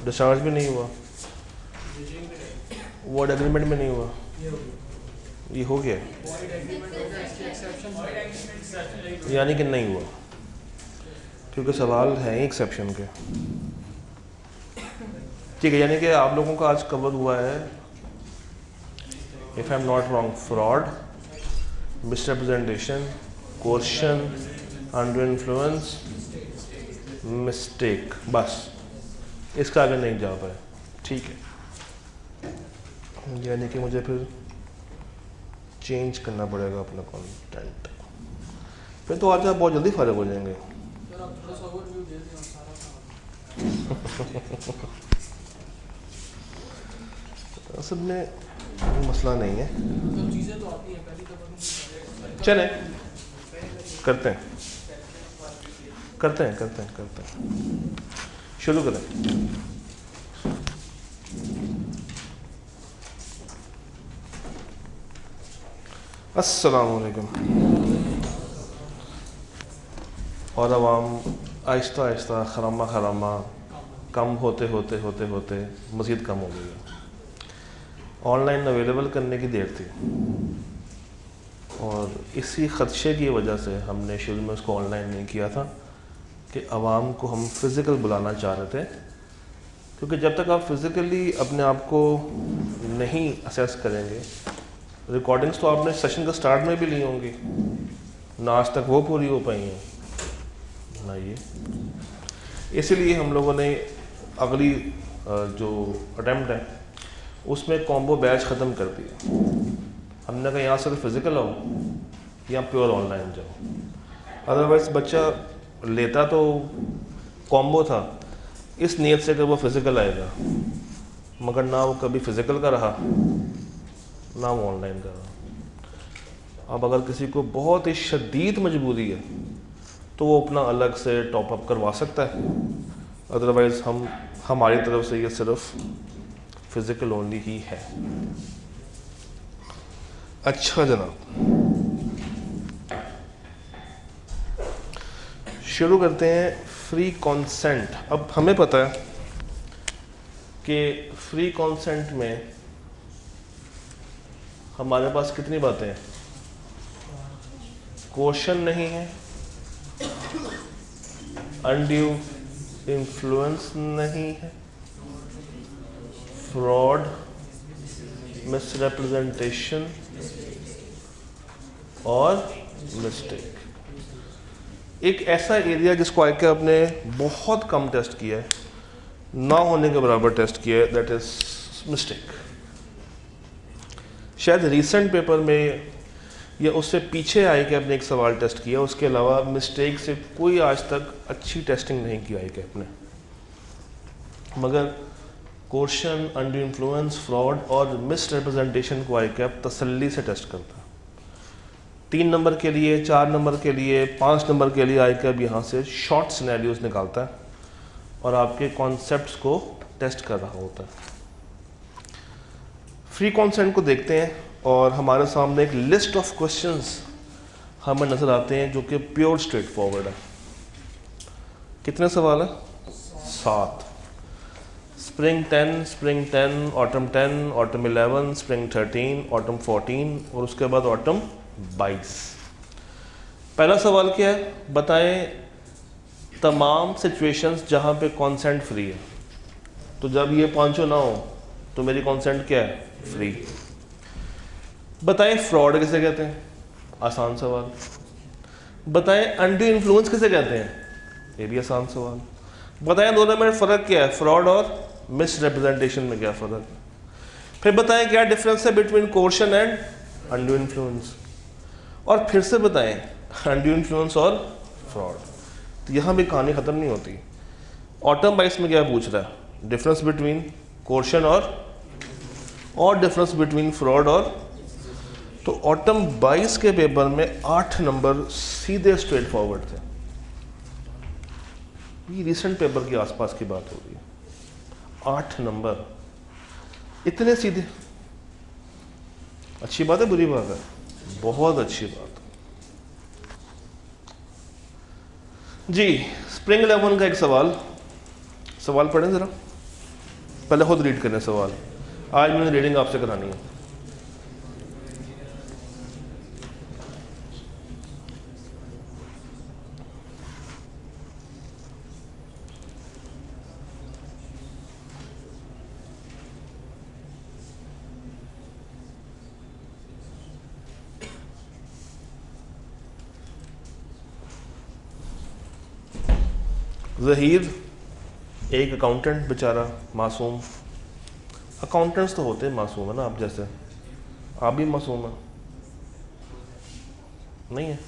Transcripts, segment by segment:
Discharge भी नहीं हुआ, वर्ड एग्रीमेंट में नहीं हुआ, ये हो गया यानी कि नहीं हुआ, क्योंकि सवाल है ही एक्सेप्शन के। ठीक है, यानी कि आप लोगों का आज कवर हुआ है, if I am not wrong, fraud, misrepresentation, coercion, under influence, mistake, बस इसका आगे नहीं जा पाए। ठीक है, यानी कि मुझे फिर चेंज करना पड़ेगा अपना कंटेंट, फिर तो आज आप बहुत जल्दी फारिग हो जाएंगे। असल में मसला नहीं है, चलें करते हैं शुरू करें। अस्सलामु अलैकुम। और अवाम आहिस्ता आहिस्ता खरामा खरामा कम होते होते होते होते मज़ीद कम हो गई है। ऑनलाइन अवेलेबल करने की देर थी और इसी ख़दशे की वजह से हमने शुरू में उसको ऑनलाइन नहीं किया था कि आवाम को हम फ़िज़िकल बुलाना चाह रहे थे, क्योंकि जब तक आप फ़िज़िकली अपने आप को नहीं असेस करेंगे, रिकॉर्डिंग्स तो आपने सेशन का स्टार्ट में भी ली होंगी ना, आज तक वो पूरी हो पाई हैं ना ये। इसीलिए हम लोगों ने अगली जो अटैम्प्ट है उसमें कॉम्बो बैच ख़त्म कर दिया। हमने कहा यहाँ से फ़िज़िकल आओ या प्योर ऑनलाइन जाओ, अदरवाइज़ बच्चा लेता तो कॉम्बो था इस नीयत से कि वो फ़िज़िकल आएगा, मगर ना वो कभी फ़िज़िकल का रहा ना वो ऑनलाइन का रहा। अब अगर किसी को बहुत ही शदीद मजबूरी है तो वो अपना अलग से टॉप अप करवा सकता है, अदरवाइज़ हमारी तरफ से ये सिर्फ फ़िज़िकल ओनली ही है। अच्छा जनाब, शुरू करते हैं फ्री कंसेंट। अब हमें पता है कि फ्री कंसेंट में हमारे पास कितनी बातें हैं, क्वेश्चन नहीं है, अनड्यू इन्फ्लुएंस नहीं है, फ्रॉड, मिसरिप्रेजेंटेशन और मिस्टेक। एक ऐसा एरिया जिसको आईकैप ने बहुत कम टेस्ट किया है, ना होने के बराबर टेस्ट किया है, दैट इज मिस्टेक। शायद रीसेंट पेपर में या उससे पीछे आईकैप ने एक सवाल टेस्ट किया, उसके अलावा मिस्टेक से कोई आज तक अच्छी टेस्टिंग नहीं की आईकैप ने। मगर क्वेश्चन, अंडर इन्फ्लुएंस, फ्रॉड और मिसरिप्रेजेंटेशन को आईकैप तसल्ली से टेस्ट करता है। 3 नंबर के लिए, 4 नंबर के लिए, 5 नंबर के लिए आईकैप यहाँ से शॉर्ट सिनेरियोज निकालता है और आपके कॉन्सेप्ट्स को टेस्ट कर रहा होता है। फ्री कॉन्सेंट को देखते हैं और हमारे सामने एक लिस्ट ऑफ क्वेश्चंस हमें नज़र आते हैं जो कि प्योर स्ट्रेट फॉरवर्ड है। कितने सवाल है? 7। Spring 10, spring 10, autumn 10, autumn 11, spring 13, autumn 14 और उसके बाद ऑटम 22। पहला सवाल क्या है? बताएं तमाम सिचुएशंस जहां पे कॉन्सेंट फ्री है। तो जब ये पांचों ना हो तो मेरी कॉन्सेंट क्या है? फ्री। बताएं फ्रॉड किसे कहते हैं? आसान सवाल। बताएं अनड्यू इन्फ्लुएंस किसे कहते हैं? ये भी आसान सवाल। बताएं दोनों में फ़र्क क्या है? फ्रॉड और मिसरिप्रेजेंटेशन में क्या फ़र्क है? फिर बताएं क्या डिफरेंस है between coercion and undue influence, और फिर से बताएं अनड्यू इन्फ्लुएंस और फ्रॉड। तो यहाँ भी कहानी ख़त्म नहीं होती। ऑटम 22 में क्या पूछ रहा है? डिफरेंस बिटवीन कोर्शन और डिफरेंस बिटवीन फ्रॉड और। तो ऑटम 22 के पेपर में 8 नंबर सीधे स्ट्रेट फॉरवर्ड थे। ये रिसेंट पेपर के आसपास की बात हो रही है। 8 नंबर इतने सीधे। अच्छी बात है, बुरी बात है? बहुत अच्छी बात जी। स्प्रिंग 11 का एक सवाल पढ़ें ज़रा। पहले खुद रीड करें सवाल, आज मैंने रीडिंग आपसे करानी है। ज़हीर एक अकाउंटेंट बेचारा मासूम, अकाउंटेंट्स तो होते हैं मासूम है ना, आप जैसे, आप भी मासूम हैं नहीं है?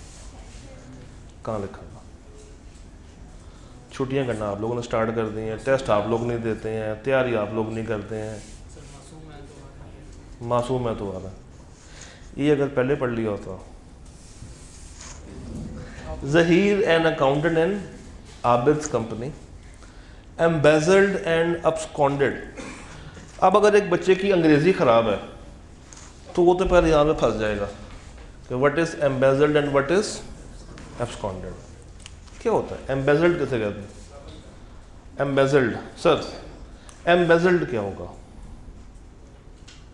कहाँ लिखा था? छुट्टियां करना आप लोगों ने स्टार्ट कर दी हैं, टेस्ट आप लोग नहीं देते हैं, तैयारी आप लोग नहीं करते हैं। मासूम है तो वाला ये अगर पहले पढ़ लिया होता। Zaheer an accountant in Abid's company embezzled and absconded। अब अगर एक बच्चे की अंग्रेज़ी ख़राब है तो वो तो पहले यहाँ पे फंस जाएगा कि what is embezzled and what is absconded। क्या होता है एम्बेजल्ड? कैसे कहते हैं एम्बेजल्ड? सर एम्बेजल्ड क्या होगा?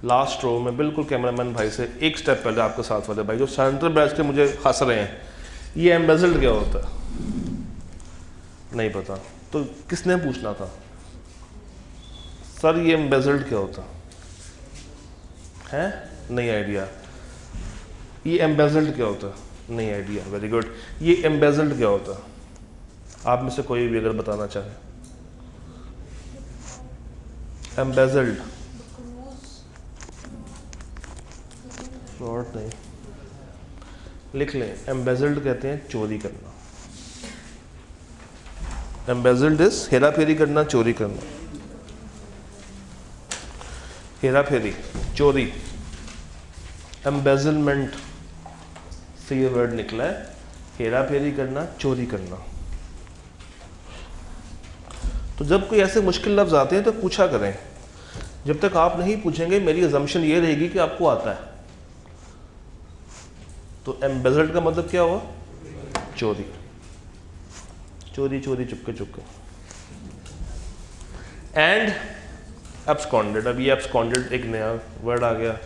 लास्ट रो में बिल्कुल कैमरामैन भाई से एक स्टेप पहले आपके साथ वाले भाई जो सेंटर बैच के मुझे हंस रहे हैं, ये एम्बेजल्ड क्या होता है? नहीं पता तो किसने पूछना था? सर ये एम्बेजल्ड क्या होता है? नहीं आइडिया। ये एम्बेजल्ड क्या होता है? नहीं आइडिया। Very good. ये एम्बेजल्ड क्या होता है? आप में से कोई भी अगर बताना चाहे। एम्बेजल्ड नॉट, नहीं लिख लें। एम्बेजल्ड कहते हैं चोरी करना। एम्बेजल्ड इज हेरा फेरी करना, चोरी करना, हेरा फेरी, चोरी। एम्बेजलमेंट से ये वर्ड निकला है, हेरा फेरी करना, चोरी करना। तो जब कोई ऐसे मुश्किल लफ्ज़ आते हैं तो पूछा करें। जब तक आप नहीं पूछेंगे मेरी अजम्पशन ये रहेगी कि आपको आता है। तो एम्बेजल्ड का मतलब क्या हुआ? चोरी, चोरी चोरी, चुपके चुपके। एंड absconded, अब ये absconded एक नया वर्ड आ गया,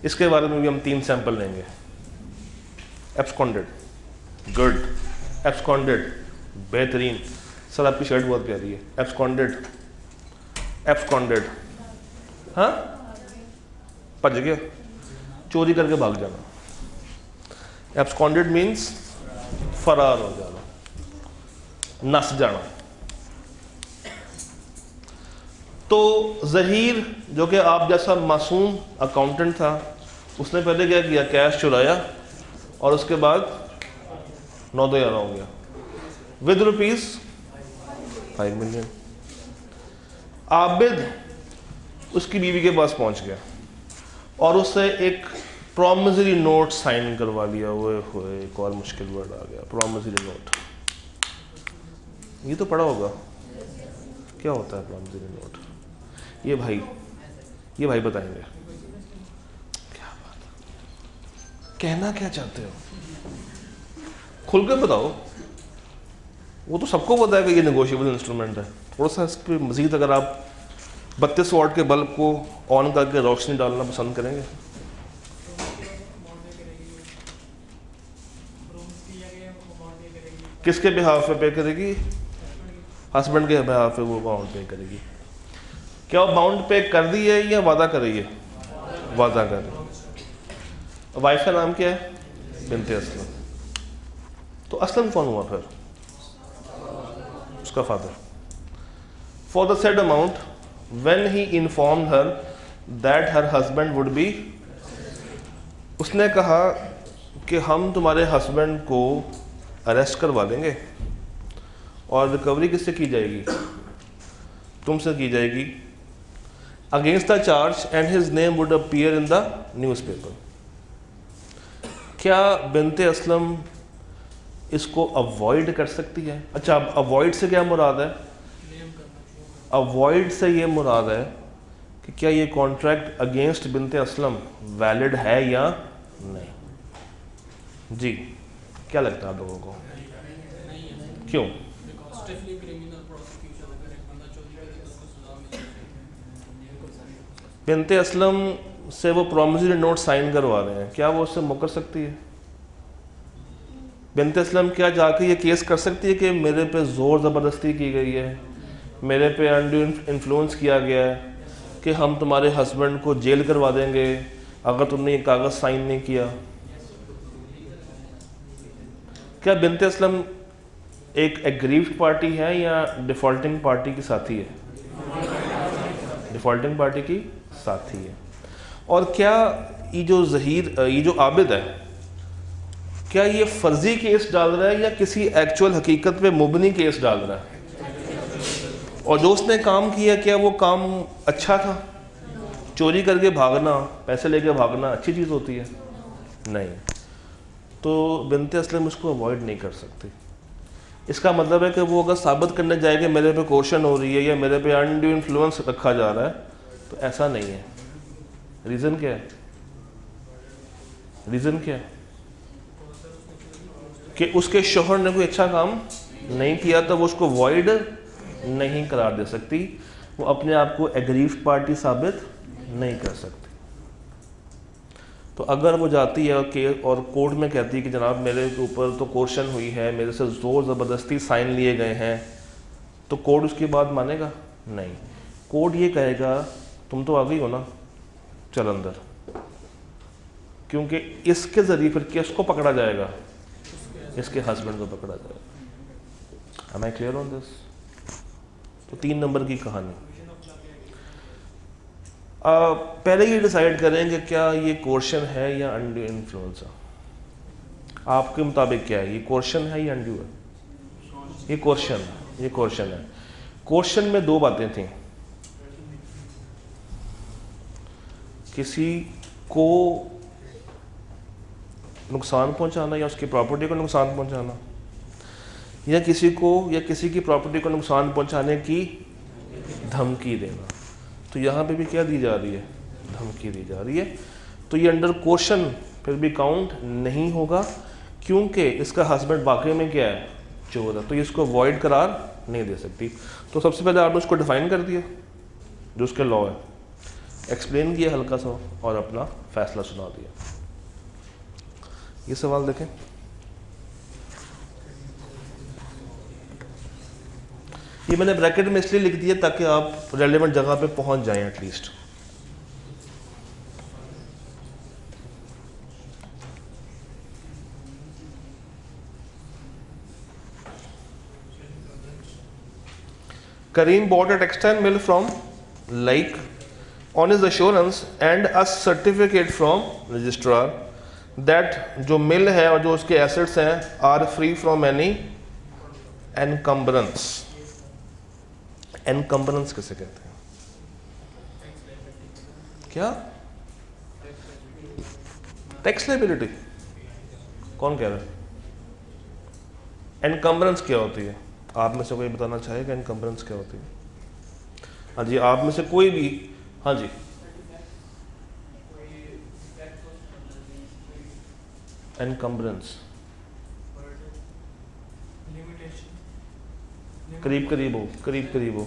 इसके बारे में भी हम 3 सैंपल लेंगे। absconded, good. absconded, बेहतरीन। सर आपकी शर्ट बहुत प्यारी है। absconded, absconded, हाँ भज गया, चोरी करके भाग जाना। absconded मीन्स फरार हो जाना, नस जाना। तो ज़हीर जो कि आप जैसा मासूम अकाउंटेंट था, उसने पहले क्या किया? कैश चुराया और उसके बाद 9,11 हो गया विद रुपीज़ 5 मिलियन। आबिद उसकी बीवी के पास पहुंच गया और उससे एक प्रॉमिसरी नोट साइन करवा लिया। ओए होए, एक और मुश्किल वर्ड आ गया, प्रॉमिसरी नोट। ये तो पढ़ा होगा, क्या होता है प्रॉमिसरी नोट? ये भाई बताएंगे। क्या बात है, कहना क्या चाहते हो? खुल कर बताओ। वो तो सबको पता है कि ये नेगोशिएबल इंस्ट्रूमेंट है। थोड़ा सा इस पर मज़ीद अगर आप 32 वाट के बल्ब को ऑन करके रोशनी डालना पसंद करेंगे। किसके बिहाफ पे पे करेगी? हस्बैंड के बिहाफ पे वो अमाउंट पे करेगी। क्या वो अमाउंट पे कर दी है या वादा कर रही है? वादा कर रही है। वाइफ का नाम क्या है? बिनते असलम। तो असलम कौन हुआ फिर? उसका father. For the said amount when he informed her that her husband would be, उसने कहा कि हम तुम्हारे हस्बैंड को अरेस्ट करवा देंगे और रिकवरी किससे की जाएगी? तुमसे की जाएगी। Against the charge and his name would appear in the newspaper. क्या बिनते असलम इसको अवॉइड कर सकती है? अच्छा, अब अवॉइड से क्या मुराद है? अवॉइड से ये मुराद है कि क्या ये कॉन्ट्रैक्ट अगेंस्ट बिनते असलम वैलिड है या नहीं? जी, क्या लगता है आप लोगों को? क्यों? बिनते असलम से वो प्रॉमिसरी नोट साइन करवा रहे हैं, क्या वो उससे मुकर सकती है? बिनते असलम क्या जाके ये केस कर सकती है कि मेरे पे ज़ोर ज़बरदस्ती की गई है, मेरे पे अनड्यू इन्फ्लुएंस किया गया है, कि हम तुम्हारे हस्बैंड को जेल करवा देंगे अगर तुमने ये कागज़ साइन नहीं किया? क्या बिनते असलम एक एग्रीव्ड पार्टी है या डिफ़ॉल्टिंग पार्टी की साथी है? डिफ़ॉल्टिंग पार्टी की साथी है। और क्या ये जो ये जो आबिद है, क्या ये फर्जी केस डाल रहा है या किसी एक्चुअल हकीकत पे मुबनी केस डाल रहा है? और जो उसने काम किया, क्या वो काम अच्छा था? चोरी करके भागना, पैसे लेके भागना अच्छी चीज़ होती है? नहीं। तो बिनते असलम उसको अवॉइड नहीं कर सकती। इसका मतलब है कि वो अगर साबित करने जाएगी मेरे पे कोशन हो रही है या मेरे पे अनड्यू इन्फ्लुएंस रखा जा रहा है, तो ऐसा नहीं है। रीज़न क्या है? रीज़न क्या है? कि उसके शोहर ने कोई अच्छा काम नहीं किया, तो वो उसको वॉइड नहीं करार दे सकती, वो अपने आप को एग्रीव्ड पार्टी साबित नहीं कर सकती। तो अगर वो जाती है और कोर्ट में कहती है कि जनाब मेरे ऊपर तो कोर्शन हुई है, मेरे से ज़ोर ज़बरदस्ती साइन लिए गए हैं, तो कोर्ट उसकी बात मानेगा? नहीं। कोर्ट ये कहेगा तुम तो आ गई हो ना, चल अंदर। क्योंकि इसके ज़रिए फिर किसको पकड़ा जाएगा? इसके हस्बैंड को पकड़ा जाएगा। Am I clear on this? तो 3 नंबर की कहानी। पहले ये डिसाइड करें कि क्या ये कोर्शन है या अनड्यू इन्फ्लुएंस है। आपके मुताबिक क्या है, ये कोर्शन है या अनड्यू है? ये कोर्शन है, ये कोर्शन है। कोर्शन में 2 बातें थी, किसी को नुकसान पहुंचाना या उसकी प्रॉपर्टी को नुकसान पहुंचाना, या किसी को या किसी की प्रॉपर्टी को नुकसान पहुंचाने की धमकी देना। तो यहाँ पे भी क्या दी जा रही है? धमकी दी जा रही है। तो ये अंडर क्वेश्चन फिर भी काउंट नहीं होगा, क्योंकि इसका हस्बैंड वाकई में क्या है? चोर है। तो ये इसको वॉइड करार नहीं दे सकती। तो सबसे पहले आपने उसको डिफाइन कर दिया जो उसके लॉ है, एक्सप्लेन किया हल्का सा और अपना फैसला सुना दिया। ये सवाल देखें। ये मैंने ब्रैकेट में इसलिए लिख दिया ताकि आप रेलेवेंट जगह पे पहुंच जाएं at least. Kareem bought a textile mill from Like on his assurance and a certificate from registrar that जो मिल है और जो उसके एसेट्स हैं are free from any encumbrance। Encumbrance किसे कहते हैं? क्या? Tax liability. कौन कह रहा है? एनकम्बरेंस क्या होती है? आप में से कोई बताना चाहेगा एनकम्बरेंस क्या होती है? हाँ जी, आप में से कोई भी। हाँ जी, एनकम्बरेंस करीब करीब हो,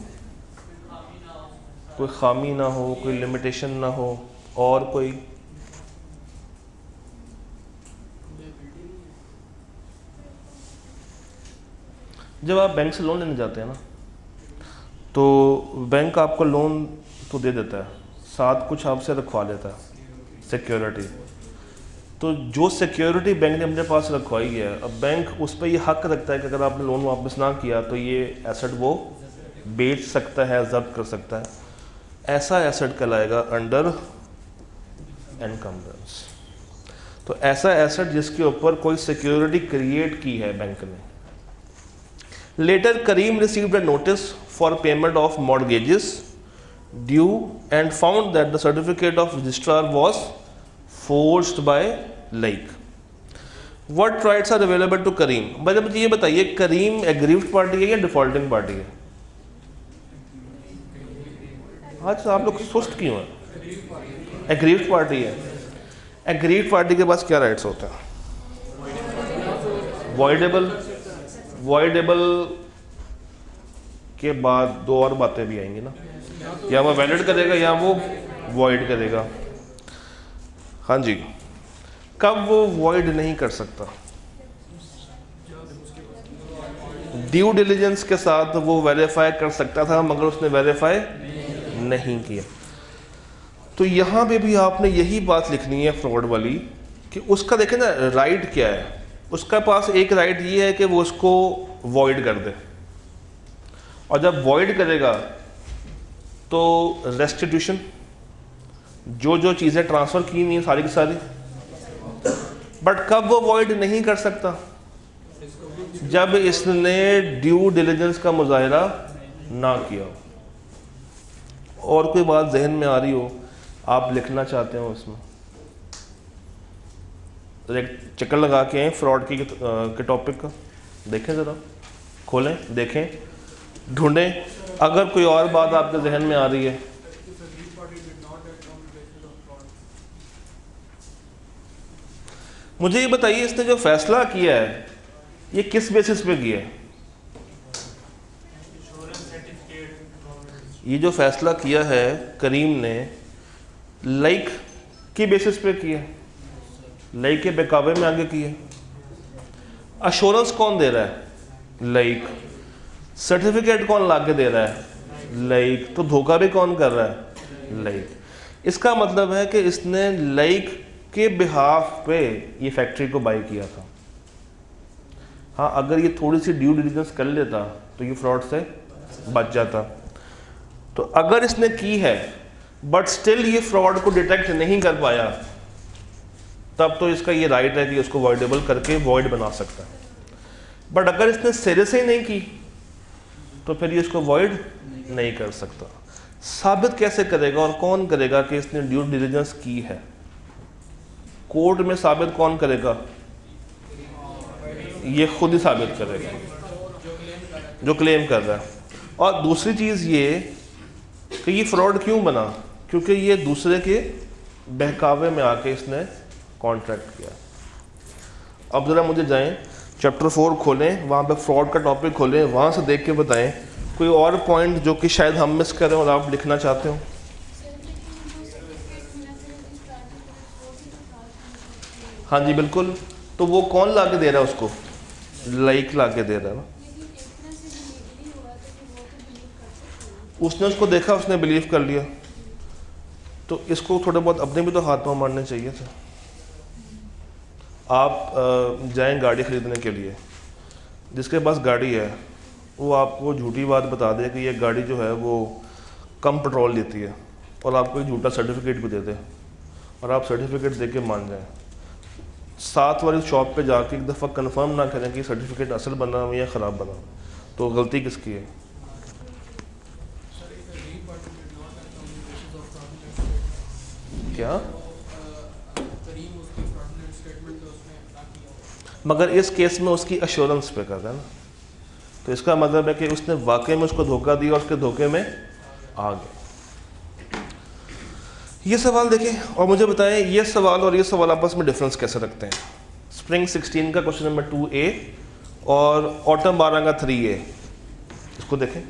कोई खामी ना हो, कोई लिमिटेशन ना हो, और कोई जब आप बैंक से लोन लेने जाते हैं ना, तो बैंक आपको लोन तो दे देता है, साथ कुछ आपसे रखवा लेता है सिक्योरिटी। तो जो सिक्योरिटी बैंक ने अपने पास रखवाई है, अब बैंक उस पर ये हक रखता है कि अगर आपने लोन वापस ना किया तो ये एसेट वो बेच सकता है, जब्त कर सकता है। ऐसा एसेट कहलाएगा अंडर एनकम्बरेंस। तो ऐसा एसेट जिसके ऊपर कोई सिक्योरिटी क्रिएट की है बैंक ने। Later Karim received a notice for payment of mortgages due and found that the certificate of registrar was forced by like. What rights are available to Karim? भाई मुझे ये बताइए, करीम एग्रीव्ड पार्टी है या डिफॉल्टिंग पार्टी है? आज आप लोग सुस्त क्यों हैं? एग्रीव्ड पार्टी है। एग्रीव्ड पार्टी के पास क्या राइट्स होते हैं? वॉइडेबल के बाद 2 और बातें भी आएंगी ना, या वो वैलिड करेगा या वो वॉइड करेगा। हाँ जी, कब वो वॉइड नहीं कर सकता? ड्यू डिलिजेंस के साथ वो वेरीफाई कर सकता था, मगर उसने वेरीफाई नहीं किया। तो यहाँ पे भी आपने यही बात लिखनी है फ्रॉड वाली, कि उसका देखें ना राइट क्या है। उसका पास एक राइट ये है कि वो उसको वॉइड कर दे, और जब वॉइड करेगा तो रेस्टिट्यूशन, जो जो चीज़ें ट्रांसफ़र की नहीं है सारी की सारी। बट कब वो वॉइड नहीं कर सकता? जब इसने ड्यू डिलिजेंस का मुजाहिरा ना किया हो। और कोई बात जहन में आ रही हो, आप लिखना चाहते हो इसमें, तो एक चक्कर लगा के आए फ्रॉड के टॉपिक का, देखें ज़रा, खोलें, देखें, ढूंढें। अगर कोई और बात आपके जहन में आ रही है, मुझे ये बताइए, इसने जो फैसला किया है ये किस बेसिस पे किया है? ये जो फैसला किया है करीम ने, लाइक की बेसिस पे किया, लाइक के बेकावे में आगे किया। अश्योरेंस कौन दे रहा है? लाइक। सर्टिफिकेट कौन ला के दे रहा है? लाइक। तो धोखा भी कौन कर रहा है? लाइक। इसका मतलब है कि इसने लाइक के बिहाफ पे ये फैक्ट्री को बाई किया था। हाँ, अगर ये थोड़ी सी ड्यू डिलिजेंस कर लेता तो ये फ्रॉड से बच जाता। तो अगर इसने की है बट स्टिल ये फ्रॉड को डिटेक्ट नहीं कर पाया, तब तो इसका ये राइट है कि उसको वॉइडेबल करके वॉइड बना सकता है। बट अगर इसने सिरे से ही नहीं की तो फिर ये इसको वॉइड नहीं कर सकता। साबित कैसे करेगा और कौन करेगा कि इसने ड्यू डिलिजेंस की है? कोर्ट में साबित कौन करेगा? ये खुद ही साबित करेगा जो क्लेम कर रहा है। और दूसरी चीज़ ये कि ये फ्रॉड क्यों बना? क्योंकि ये दूसरे के बहकावे में आके इसने कॉन्ट्रैक्ट किया। अब ज़रा मुझे जाएं, चैप्टर 4 खोलें, वहाँ पे फ्रॉड का टॉपिक खोलें, वहाँ से देख के बताएं कोई और पॉइंट जो कि शायद हम मिस करें और आप लिखना चाहते हो। हाँ जी बिल्कुल, तो वो कौन ला के दे रहा है उसको? लाइक ला के दे रहा है ना। उसने उसको देखा, उसने बिलीव कर लिया, तो इसको थोड़े बहुत अपने भी तो हाथ पांव मारने चाहिए थे। आप जाएं गाड़ी ख़रीदने के लिए, जिसके पास गाड़ी है वो आपको झूठी बात बता दे कि ये गाड़ी जो है वो कम पेट्रोल देती है, और आपको एक झूठा सर्टिफिकेट भी दे दे, और आप सर्टिफिकेट दे के मान जाएं। साथ वाली शॉप पे जाके एक दफ़ा कंफर्म ना करें कि सर्टिफिकेट असल बना हुआ या ख़राब बना, तो गलती किसकी है? क्या? मगर इस केस में उसकी अश्योरेंस पे कर रहा है ना, तो इसका मतलब है कि उसने वाकई में उसको धोखा दिया और उसके धोखे में आ गया। ये सवाल देखें और मुझे बताएं, ये सवाल और ये सवाल आपस में डिफरेंस कैसे रखते हैं? स्प्रिंग 16 का क्वेश्चन नंबर 2A और ऑटम 12 का 3A, इसको देखें।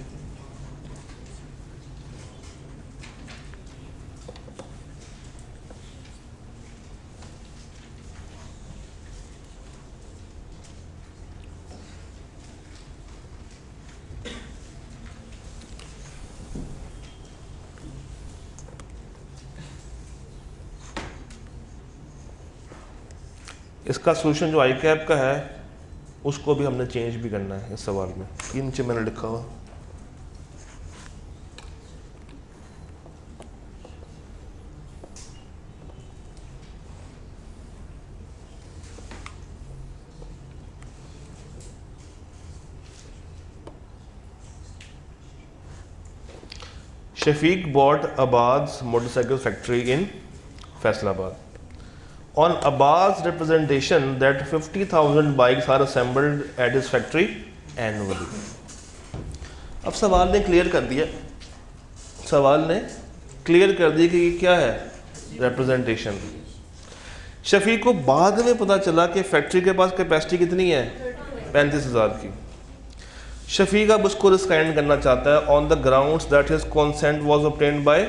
इसका सोल्यूशन जो आई कैप का है उसको भी हमने चेंज भी करना है इस सवाल में। ये नीचे मैंने लिखा हुआ, Shafiq bought Abbas motorcycle factory in Faisalabad. On Abbas' representation that 50,000 bikes are assembled at his factory annually. अब सवाल ने क्लियर कर दिया, सवाल ने क्लियर कर दिया कि ये क्या है, रिप्रेजेंटेशन। शफीक को बाद में पता चला कि फैक्ट्री के पास कैपेसिटी कितनी है, 35,000 की। शफीक अब उसको रिस्काइंड करना चाहता है on the grounds that his consent was obtained by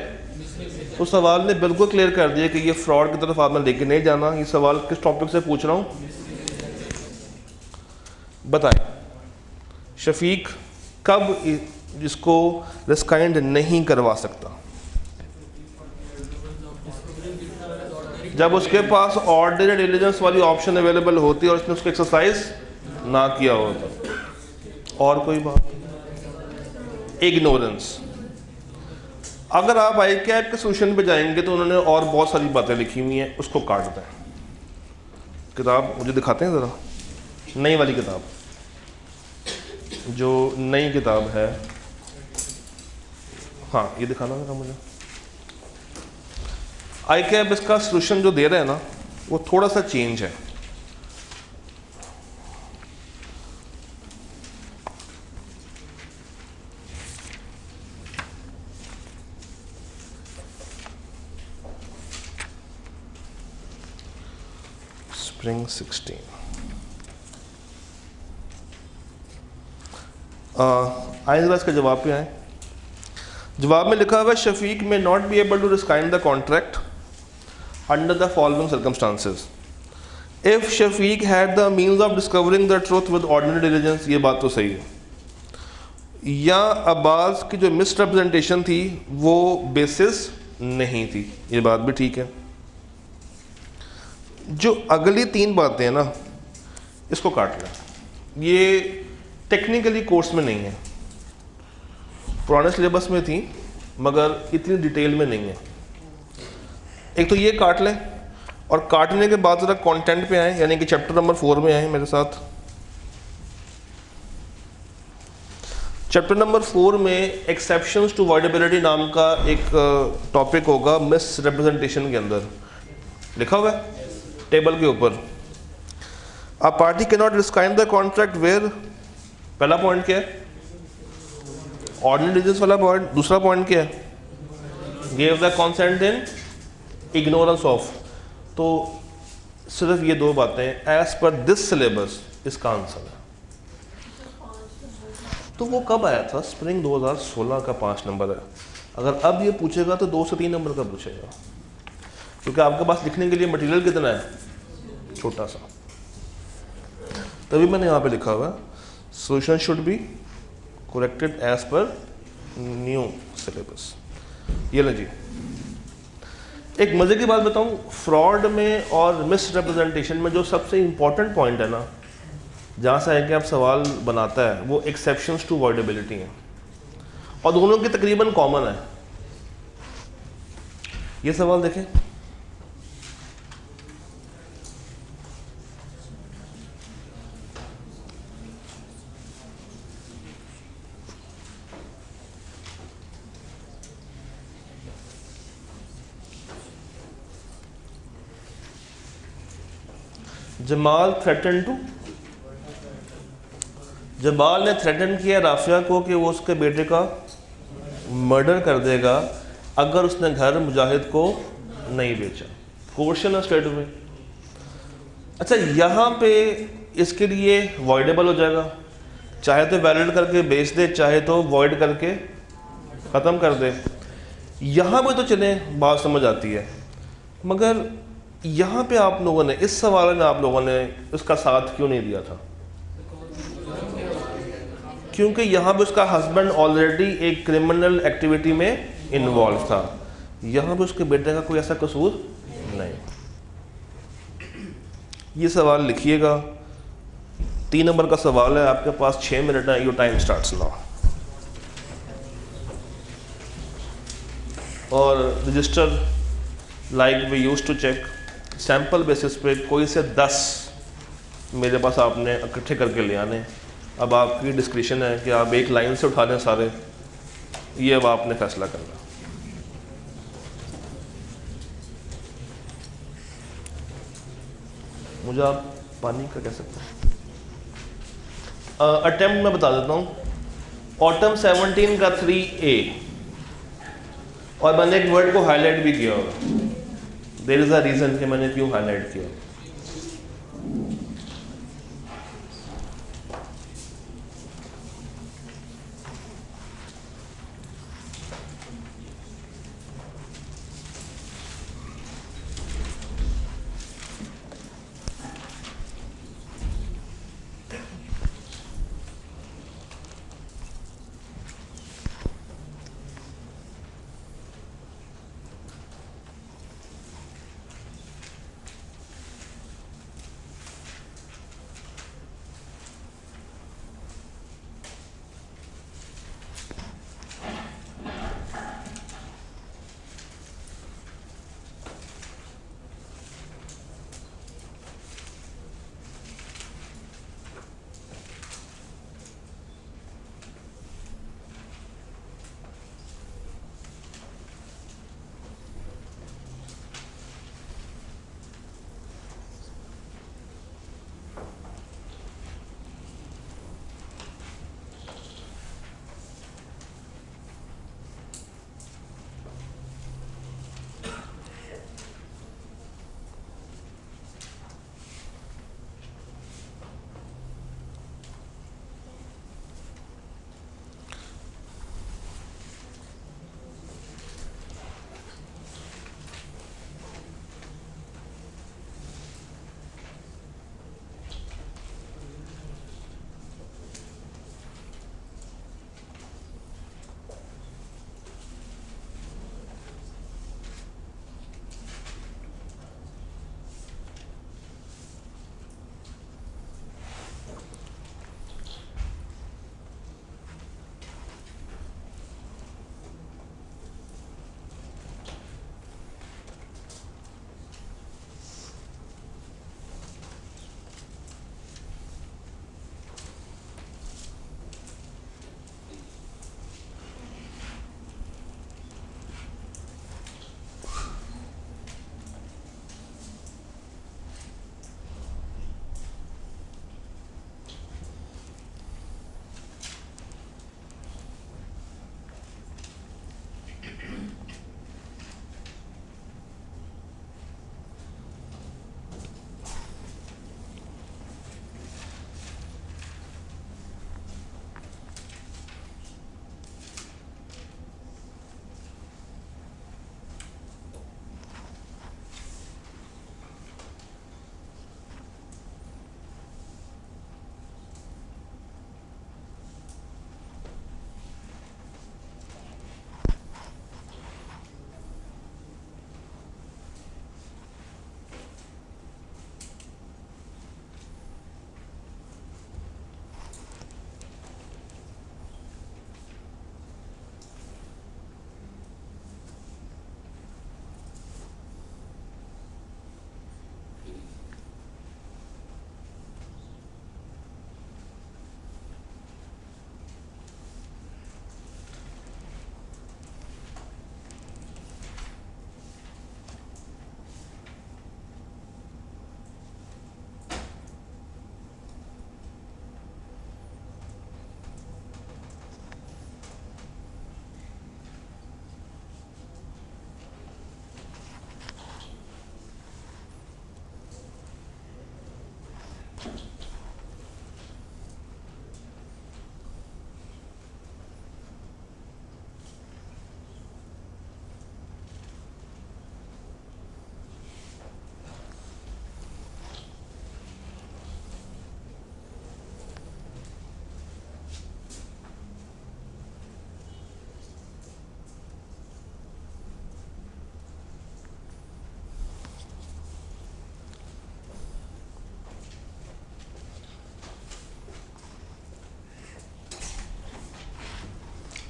तो सवाल ने बिल्कुल क्लियर कर दिया कि ये फ्रॉड की तरफ आपने लेके नहीं जाना। ये सवाल किस टॉपिक से पूछ रहा हूँ बताएं। शफीक कब इसको रिस्काइंड नहीं करवा सकता? जब उसके पास ऑर्डिनरी डिलीजेंस वाली ऑप्शन अवेलेबल होती है और उसने उसको एक्सरसाइज ना किया होता। और कोई बात? इग्नोरेंस। अगर आप आई कैप के सोल्यूशन पे जाएंगे तो उन्होंने और बहुत सारी बातें लिखी हुई हैं, उसको काट दें। किताब मुझे दिखाते हैं ज़रा, नई वाली किताब, जो नई किताब है। हाँ ये दिखाना ज़रा मुझे। आई कैप इसका सोल्यूशन जो दे रहे हैं ना वो थोड़ा सा चेंज है। स्प्रिंग 16 आइए जरा इसका जवाब पे आए। जवाब में लिखा हुआ है Shafiq may not be able to rescind the contract under the following circumstances if Shafiq had the means of discovering the truth with ordinary diligence. ये बात तो सही है। या अब्बास की जो मिसरिप्रेजेंटेशन थी वो बेसिस नहीं थी, ये बात भी ठीक है। जो अगली तीन बातें हैं ना इसको काट लें। ये टेक्निकली कोर्स में नहीं है, पुराने सिलेबस में थी मगर इतनी डिटेल में नहीं है। एक तो ये काट लें और काटने के बाद ज़रा कंटेंट पे आए, यानी कि चैप्टर नंबर 4 में आए मेरे साथ। चैप्टर नंबर 4 में एक्सेप्शंस टू वॉइडेबिलिटी नाम का एक टॉपिक होगा मिस रिप्रेजेंटेशन के अंदर। लिखा हुआ है टेबल के ऊपर। A party can not rescind the contract where, पहला पॉइंट क्या है? ऑर्डिनरी डिलीजेंस वाला पॉइंट। दूसरा पॉइंट क्या है? Give the consent in ignorance of. तो सिर्फ ये दो बातें एज पर दिस सिलेबस इसका आंसर है। तो वो कब आया था? स्प्रिंग 2016 का 5 नंबर है। अगर अब ये पूछेगा तो 2 से 3 नंबर का पूछेगा, क्योंकि आपके पास लिखने के लिए मटेरियल कितना है? छोटा सा। तभी मैंने यहाँ पे लिखा हुआ solution should be corrected as per new syllabus. ये ले जी। एक मज़े की बात बताऊँ, फ्रॉड में और मिस रिप्रेजेंटेशन में जो सबसे इम्पोर्टेंट पॉइंट है ना, जहाँ से है कि आप सवाल बनाता है, वो एक्सेप्शंस टू वॉइडेबिलिटी है और दोनों की तकरीबन कॉमन है। ये सवाल देखें, जमाल ने थ्रेटन किया राफिया को कि वो उसके बेटे का मर्डर कर देगा अगर उसने घर मुजाहिद को नहीं बेचा। क्वेश्चन है स्ट्रेट में। अच्छा, यहाँ पे इसके लिए वॉइडेबल हो जाएगा, चाहे तो वैलिड करके बेच दे, चाहे तो वॉइड करके ख़त्म कर दे। यहाँ पे तो चले बात समझ आती है, मगर यहाँ पे आप लोगों ने इस सवाल में आप लोगों ने उसका साथ क्यों नहीं दिया था? क्योंकि यहाँ पे उसका हस्बैंड ऑलरेडी एक क्रिमिनल एक्टिविटी में इन्वॉल्व था। यहाँ पे उसके बेटे का कोई ऐसा कसूर नहीं। ये सवाल लिखिएगा, 3 नंबर का सवाल है, आपके पास 6 मिनट है। Your time starts now. और register like we used to check, sample basis पे कोई से 10 मेरे पास आपने इकट्ठे करके ले आने। अब आपकी डिस्क्रिप्शन है कि आप एक लाइन से उठा दें सारे, ये अब आपने फैसला करना। मुझे आप पानी का कह सकते हैं? अटेम्प्ट मैं बता देता हूँ। ऑटम 17 का 3A, और मैंने एक वर्ड को हाईलाइट भी किया होगा। देयर इज अ रीजन कि मैंने क्यों हाईलाइट किया।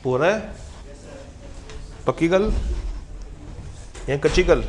हो रहा है? पक्की गल या कच्ची गल?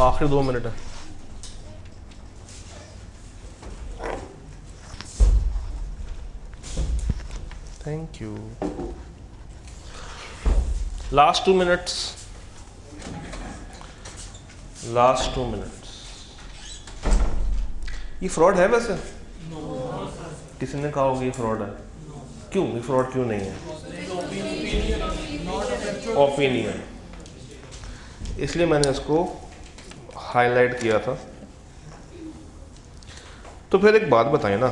आखिरी 2 मिनट है। Thank you. Last 2 minutes, last 2 minutes. ये फ्रॉड है वैसे? किसी ने कहा होगा ये फ्रॉड है? क्यों ये फ्रॉड क्यों नहीं है? ओपिनियन, इसलिए मैंने इसको हाईलाइट किया था। तो फिर एक बात बताएं ना,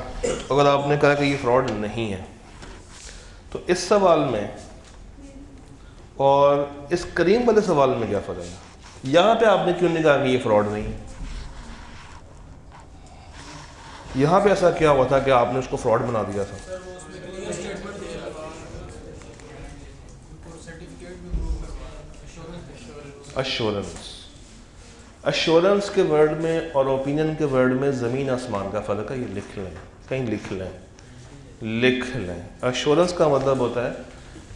अगर आपने कहा कि ये फ्रॉड नहीं है, तो इस सवाल में और इस करीम वाले सवाल में क्या फ़र्क है? यहाँ पे आपने क्यों नहीं कहा कि ये फ्रॉड नहीं है? यहाँ पे ऐसा क्या हुआ था कि आपने उसको फ्रॉड बना दिया था? अश्योरेंस, अश्योरेंस के वर्ड में और ओपिनियन के वर्ड में ज़मीन आसमान का फ़र्क है। ये लिख लें, कहीं लिख लें, लिख लें। अश्योरेंस का मतलब होता है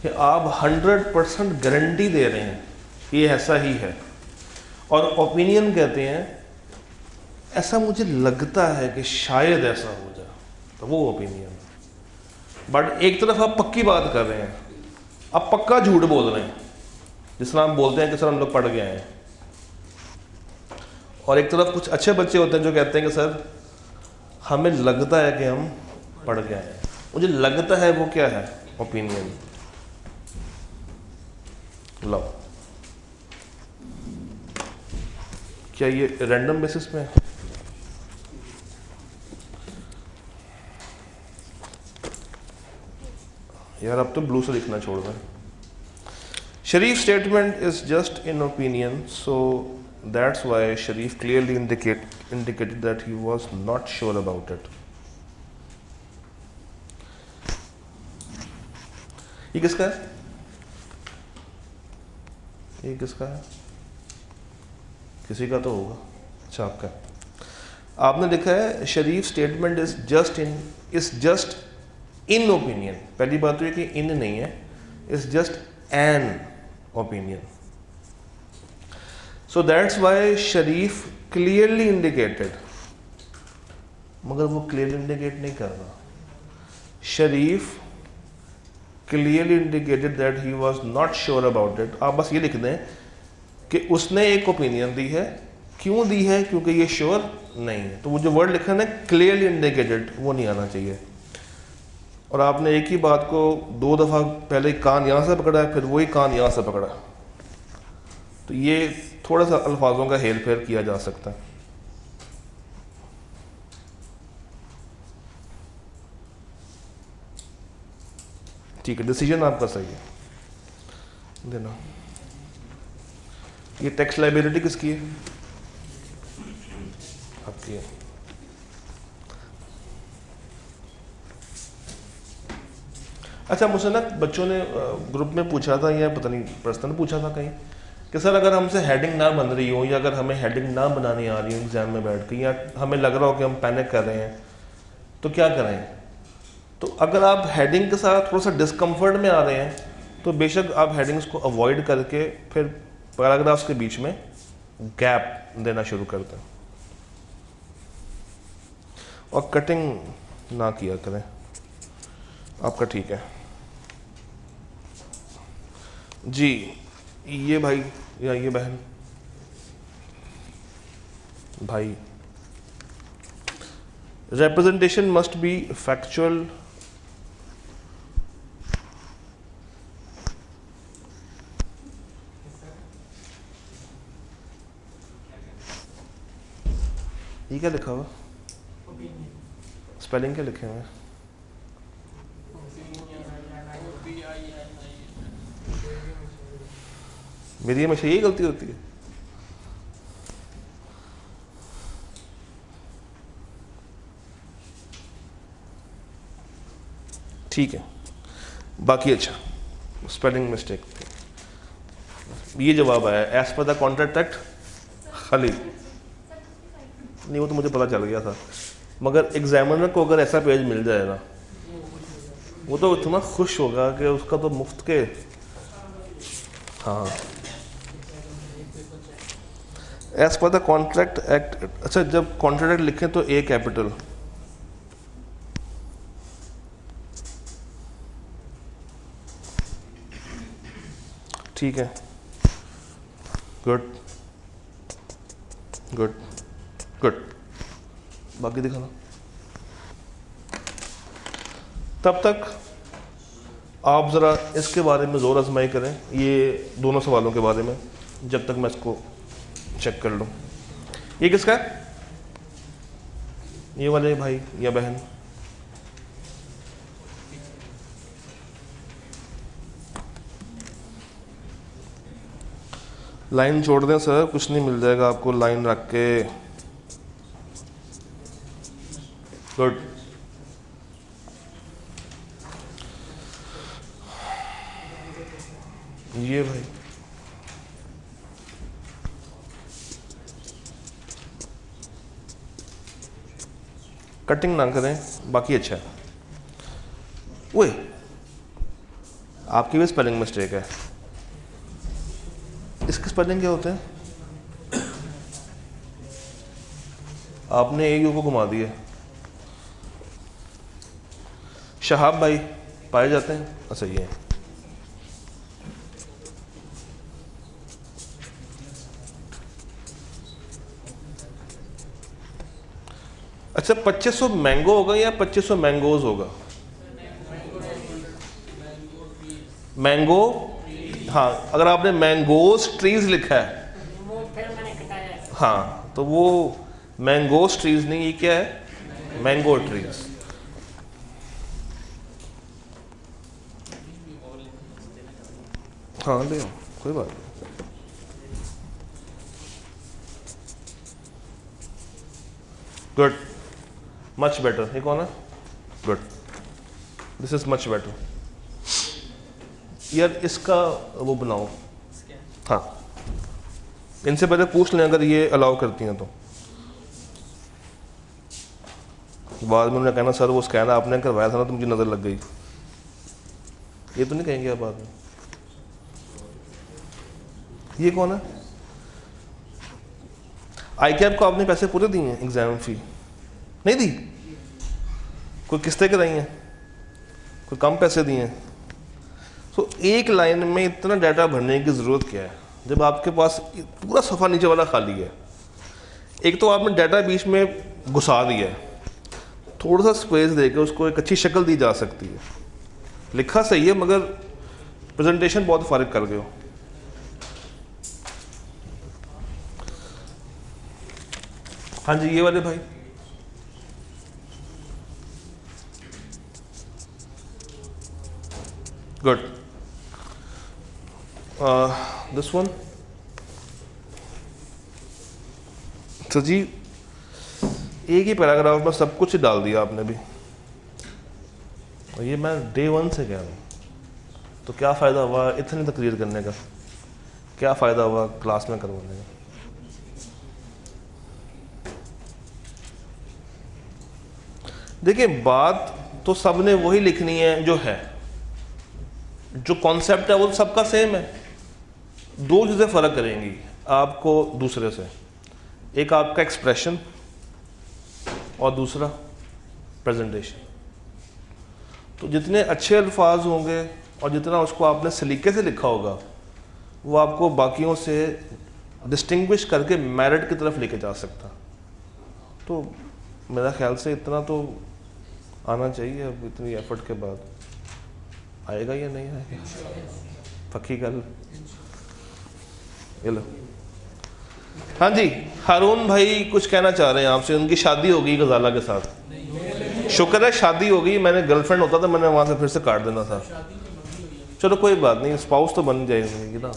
कि आप 100% गारंटी दे रहे हैं ये ऐसा ही है, और ओपिनियन कहते हैं ऐसा मुझे लगता है कि शायद ऐसा हो जाए, तो वो ओपिनियन। बट एक तरफ आप पक्की बात कर रहे हैं, आप पक्का झूठ बोल रहे हैं, जिस तरह हम बोलते हैं कि सर हम लोग पढ़ गए हैं, और एक तरफ कुछ अच्छे बच्चे होते हैं जो कहते हैं कि सर हमें लगता है कि हम पढ़ गए हैं। मुझे लगता है वो क्या है? ओपिनियन। लो, क्या ये रैंडम बेसिस पे है? यार अब तो ब्लू से लिखना छोड़ दें। Sharif's statement is just an opinion, so that's why Sharif clearly indicated that he was not sure about it. ये किसका है? ये किसका है? किसी का तो होगा। अच्छा, आपका। आपने लिखा है Sharif statement is just in opinion. पहली बात तो ये कि इन नहीं है, is just an opinion. So that's why Sharif clearly indicated, मगर वो क्लियरली इंडिकेट नहीं कर रहा। Sharif clearly indicated that he was not sure about it. आप बस ये लिख दें कि उसने एक ओपिनियन दी है। क्यों दी है? क्योंकि ये श्योर नहीं है। तो वो जो वर्ड लिखा है ना क्लियरली इंडिकेटेड, वो नहीं आना चाहिए। और आपने एक ही बात को 2 दफ़ा, पहले कान यहाँ से पकड़ा है, फिर वही कान यहाँ से पकड़ा, तो ये थोड़ा सा अल्फाजों का हेर फेर किया जा सकता है। ठीक है, डिसीजन आपका सही है देना। ये टैक्स लाइबिलिटी किसकी है? आपकी है। अच्छा, मुझसे ना बच्चों ने ग्रुप में पूछा था, या पता नहीं पर्सनल पूछा था कहीं, कि सर अगर हमसे हेडिंग ना बन रही हो, या अगर हमें हेडिंग ना बनानी आ रही हो एग्जाम में बैठ के, या हमें लग रहा हो कि हम पैनिक कर रहे हैं, तो क्या करें? तो अगर आप हेडिंग के साथ थोड़ा सा डिस्कम्फर्ट में आ रहे हैं तो बेशक आप हेडिंग्स को अवॉइड करके फिर पैराग्राफ्स के बीच में गैप देना शुरू कर दें और कटिंग ना किया करें, आपका ठीक है जी। ये भाई या ये बहन, भाई representation must be factual, ये क्या लिखा हुआ, स्पेलिंग क्या लिखे हुए हैं? मेरी हमेशा यही गलती होती है। ठीक है, बाकी अच्छा स्पेलिंग मिस्टेक, ये जवाब आया as per the contract act खाली नहीं, वो तो मुझे पता चल गया था, मगर एग्जामिनर को अगर ऐसा पेज मिल जाए ना वो तो इतना खुश होगा कि उसका तो मुफ्त के। हाँ, as per the contract act, अच्छा जब कॉन्ट्रैक्ट एक्ट लिखें तो ए कैपिटल, ठीक है, गुड गुड गुड। बाकी दिखाना, तब तक आप ज़रा इसके बारे में ज़ोर आजमाई करें, ये दोनों सवालों के बारे में, जब तक मैं इसको चेक कर लूँ। ये किसका है? ये वाले भाई या बहन, लाइन छोड़ दें सर, कुछ नहीं मिल जाएगा आपको लाइन रख के। गुड, ये भाई कटिंग ना करें, बाकी अच्छा है। ओए, आपकी भी स्पेलिंग मिस्टेक है, इसके स्पेलिंग क्या होते हैं? आपने ए यू को घुमा दिया। शहाब भाई पाए जाते हैं, अच्छा ये अच्छा 2500 मैंगो होगा या 2500 मैंगोज होगा? मैंगो, हाँ, अगर आपने मैंगोज ट्रीज लिखा है हाँ तो वो मैंगोज ट्रीज नहीं, ये क्या है? Mango trees. हाँ ले आओ, कोई बात नहीं। Good, much better. ये कौन है? Good, this is much better. यार इसका वो बनाओ, हाँ इनसे पहले पूछ लें अगर ये अलाउ करती हैं तो। बाद में उन्होंने कहना सर वो स्कैन आपने करवाया था ना तो मुझे नज़र लग गई, ये तो नहीं कहेंगे आप बाद में। ये कौन है? आई कैप को आपने पैसे पूरे दिए हैं? एग्जाम फी नहीं दी? कोई किस्तें कराई हैं? कोई कम पैसे दिए हैं? तो एक लाइन में इतना डाटा भरने की ज़रूरत क्या है जब आपके पास पूरा सफ़ा नीचे वाला खाली है? एक तो आपने डाटा बीच में घुसा दिया है, थोड़ा सा स्पेस देकर उसको एक अच्छी शक्ल दी जा सकती है। लिखा सही है मगर प्रेजेंटेशन बहुत फारिग कर गए हो। हाँ जी, ये वाले भाई, गुड। दिस वन, तो जी एक ही पैराग्राफ में सब कुछ ही डाल दिया आपने भी, और ये मैं डे 1 से कह रहा हूँ। तो क्या फ़ायदा हुआ इतनी तकरीर करने का? क्या फ़ायदा हुआ क्लास में करवाने का? देखिए बात तो सब ने वही लिखनी है जो है, जो कॉन्सेप्ट है वो सबका सेम है। दो चीज़ें फ़र्क करेंगी आपको दूसरे से, एक आपका एक्सप्रेशन और दूसरा प्रेजेंटेशन। तो जितने अच्छे अल्फाज होंगे और जितना उसको आपने सलीके से लिखा होगा, वो आपको बाकियों से डिस्टिंग्विश करके मेरिट की तरफ लेके जा सकता। तो मेरा ख्याल से इतना तो आना चाहिए। अब इतनी एफर्ट के बाद आएगा या नहीं आएगा, पक्की गल। ये लो। हाँ जी, हारून भाई कुछ कहना चाह रहे हैं आपसे। उनकी शादी हो गई गजाला के साथ। शुक्र है शादी हो गई, मैंने गर्लफ्रेंड होता तो मैंने वहाँ से फिर से काट देना था। चलो कोई बात नहीं, स्पाउस तो बन जाएगी ना।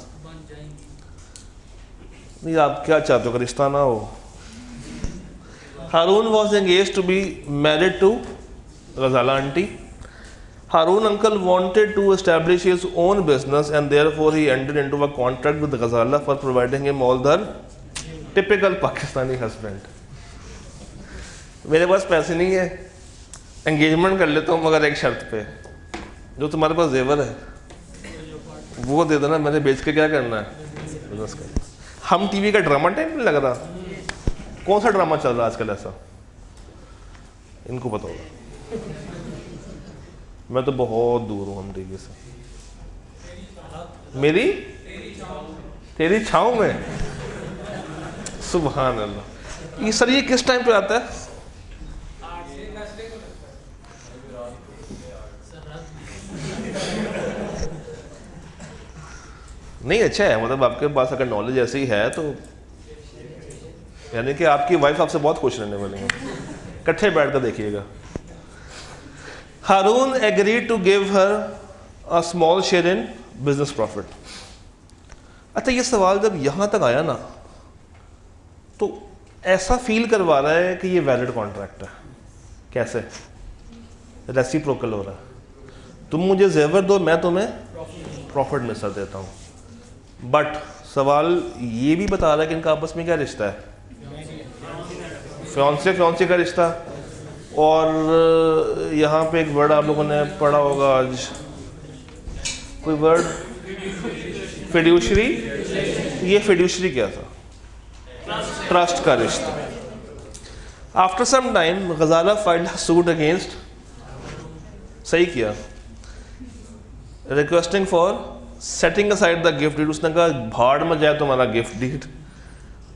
नहीं, आप क्या चाहते हो कि रिश्ता ना हो? Haroon was engage to be married to Ghazala aunty. Harun uncle wanted to establish his own business and therefore he entered into a contract with Ghazala for providing him all the typical Pakistani husband. मेरे पास पैसे नहीं है, engagement कर लेता हूँ मगर एक शर्त पे, जो तुम्हारे पास जेवर है वो दे देना, मैंने बेच के क्या करना है, बिजनेस करना। हम टीवी का ड्रामा टाइप नहीं लग रहा? कौन सा ड्रामा चल रहा है आजकल ऐसा, इनको पता होगा। मैं तो बहुत दूर हूँ हम टीवी से। मेरी तेरी छाँव में, सुभान अल्लाह। ये सर ये किस टाइम पे आता है? नहीं अच्छा है, मतलब आपके पास अगर नॉलेज ऐसी है तो यानी कि आपकी वाइफ आपसे बहुत खुश रहने वाली है। इकट्ठे बैठ कर देखिएगा। Harun agreed to give her a small share in business profit. अच्छा, ये सवाल जब यहाँ तक आया ना तो ऐसा फील करवा रहा है कि ये वैलिड कॉन्ट्रैक्ट है। कैसे? रेसिप्रोकल हो रहा है। तुम मुझे जेवर दो, मैं तुम्हें प्रॉफिट में सर देता हूँ। बट सवाल ये भी बता रहा है कि इनका आपस में क्या रिश्ता है, फियांसे का रिश्ता। और यहाँ पे एक वर्ड आप लोगों ने पढ़ा होगा आज, कोई वर्ड, फिड्यूशरी। ये फिड्यूशरी क्या था? ट्रस्ट का रिश्ता। After some time Ghazala filed suit against, सही किया, requesting for setting aside the gift deed. उसने कहा भाड़ में जाए तुम्हारा गिफ्ट डीड,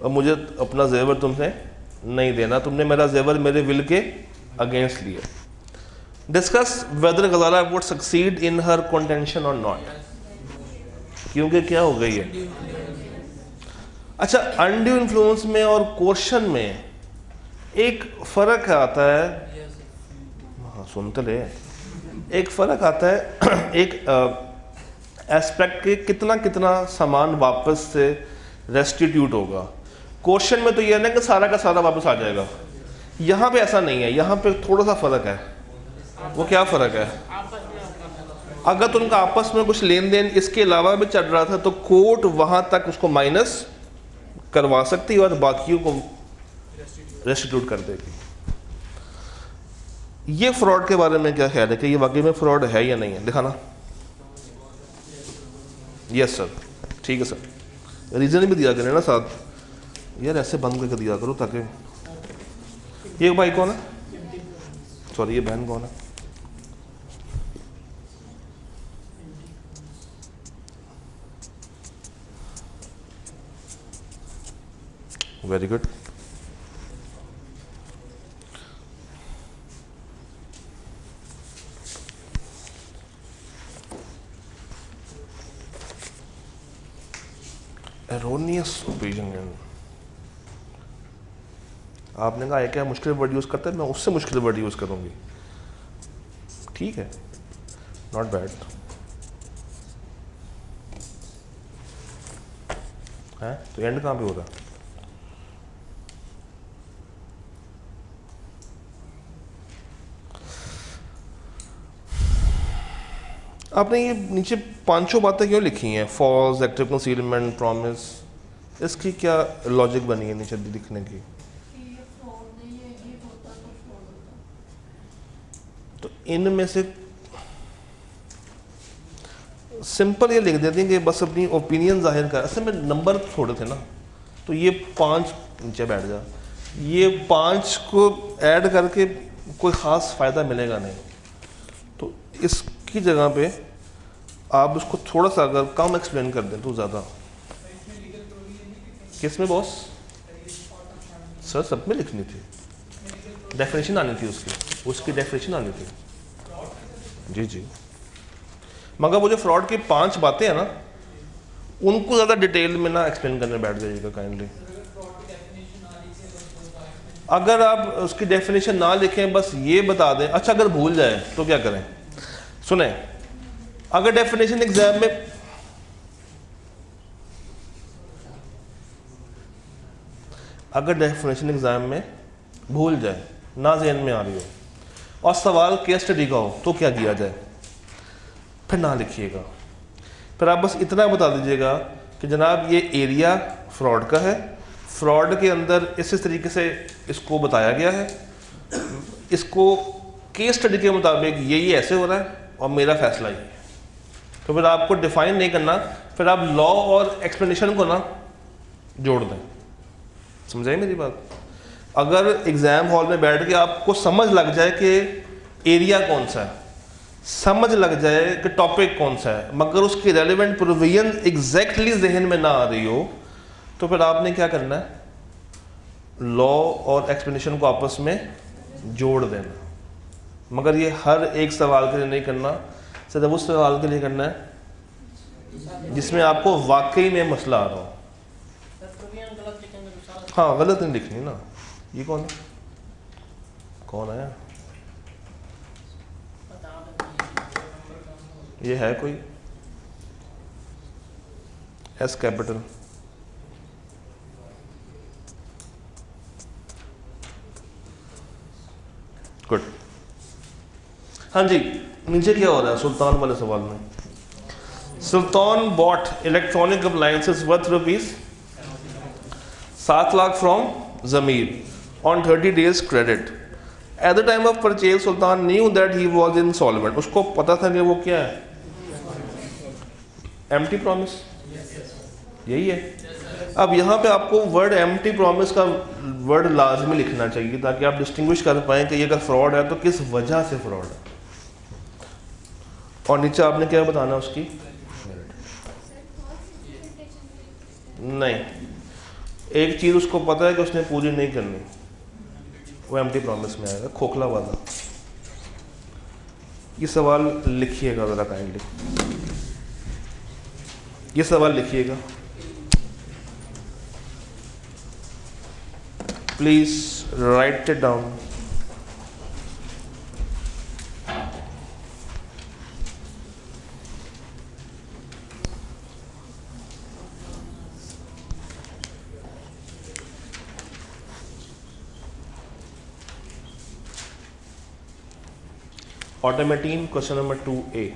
और मुझे अपना जेवर तुमसे नहीं देना, तुमने मेरा जेवर मेरे विल के अगेंस्ट लिया। Discuss whether Ghazala would succeed in her contention और नॉट, क्योंकि क्या हो गई है। अच्छा, अनड्यू इन्फ्लुएंस में और कोर्शन में एक फ़र्क आता है। हाँ सुनते ले, एक फ़र्क आता है एक एस्पेक्ट के कितना कितना सामान वापस से रेस्टिट्यूट होगा। कोर्शन में तो यह है ना कि सारा का सारा वापस आ जाएगा। यहाँ पे ऐसा नहीं है, यहाँ पे थोड़ा सा फ़र्क है। वो क्या फ़र्क है? अगर तो उनका आपस में कुछ लेन देन इसके अलावा भी चल रहा था तो कोर्ट वहाँ तक उसको माइनस करवा सकती है और बाकियों को रेस्टिट्यूट कर देगी। ये फ्रॉड के बारे में क्या ख्याल है कि ये वाकई में फ्रॉड है या नहीं है? दिखाना। यस सर, ठीक है सर। रीज़न भी दिया करें ना साथ। यार ऐसे बंद करके दिया करो ताकि। ये भाई कौन है? सॉरी, ये बहन कौन है? Very good. Erroneous opinion. आपने कहा क्या मुश्किल वर्ड यूज़ करता है, मैं उससे मुश्किल वर्ड यूज़ करूँगी। ठीक है, नॉट बैड है। तो एंड कहाँ पे हो रहा है? आपने ये नीचे 500 बातें क्यों लिखी हैं? फॉल्स, एक्टिव कंसीलमेंट, प्रॉमिस, इसकी क्या लॉजिक बनी है नीचे लिखने की? तो इनमें से सिंपल ये लिख देते हैं कि बस अपनी ओपिनियन जाहिर कर, असल में नंबर थोड़े थे ना, तो ये 5 नीचे बैठ जा, ये 5 को ऐड करके कोई ख़ास फ़ायदा मिलेगा नहीं। तो इसकी जगह पे आप उसको थोड़ा सा अगर कम एक्सप्लेन कर दें तो ज़्यादा। किस में बॉस? सर सब में लिखनी थी, डेफिनेशन आनी थी उसकी डेफिनेशन आनी थी। जी जी, मगर वो जो फ्रॉड की 5 बातें हैं ना, उनको ज़्यादा डिटेल में ना एक्सप्लेन करने बैठ जाइएगा काइंडली। अगर आप उसकी डेफिनेशन ना लिखें, बस ये बता दें। अच्छा, अगर भूल जाए तो क्या करें? सुने, अगर डेफिनेशन एग्जाम में भूल जाए, ना ज़हन में आ रही हो, और सवाल केस स्टडी का हो, तो क्या किया जाए? फिर ना लिखिएगा, फिर आप बस इतना बता दीजिएगा कि जनाब ये एरिया फ्रॉड का है, फ्रॉड के अंदर इस तरीके से इसको बताया गया है, इसको केस स्टडी के मुताबिक ये ऐसे हो रहा है और मेरा फैसला ये है। तो फिर आपको डिफाइन नहीं करना, फिर आप लॉ और एक्सप्लेनेशन को ना जोड़ दें। समझाइए मेरी बात? अगर एग्ज़ाम हॉल में बैठ के आपको समझ लग जाए कि एरिया कौन सा है, समझ लग जाए कि टॉपिक कौन सा है, मगर उसकी रेलिवेंट प्रोविजन एग्जैक्टली जहन में ना आ रही हो, तो फिर आपने क्या करना है? लॉ और एक्सप्लेनेशन को आपस में जोड़ देना। मगर ये हर एक सवाल के लिए नहीं करना, सिर्फ उस सवाल के लिए करना है जिसमें आपको वाकई में मसला आ रहा हो। हाँ, गलत नहीं लिखनी ना। ये कौन है? कौन आया? ये है कोई? S capital. गुड। हाँ जी, नीचे क्या हो रहा है सुल्तान वाले सवाल में? Sultan bought electronic appliances worth ₹7 lakh from Zameer on 30 days credit. At the time of purchase, Sultan knew that he was insolvent. उसको पता था कि वो क्या है? एम्प्टी प्रॉमिस, यही है। अब यहाँ पे आपको वर्ड एम्प्टी प्रॉमिस का वर्ड लाजमी लिखना चाहिए ताकि आप डिस्टिंग्विश कर पाएँ कि ये अगर फ्रॉड है तो किस वजह से फ्रॉड है। और नीचे आपने क्या बताना उसकी? नहीं, एक चीज़ उसको पता है कि उसने पूरी नहीं करनी, वो एम्प्टी प्रॉमिस में आएगा, खोखला वादा। ये सवाल लिखिएगा ज़रा काइंडली, ये सवाल लिखिएगा प्लीज़, राइट इट डाउन। ऑटोमेटिन क्वेश्चन नंबर 2A।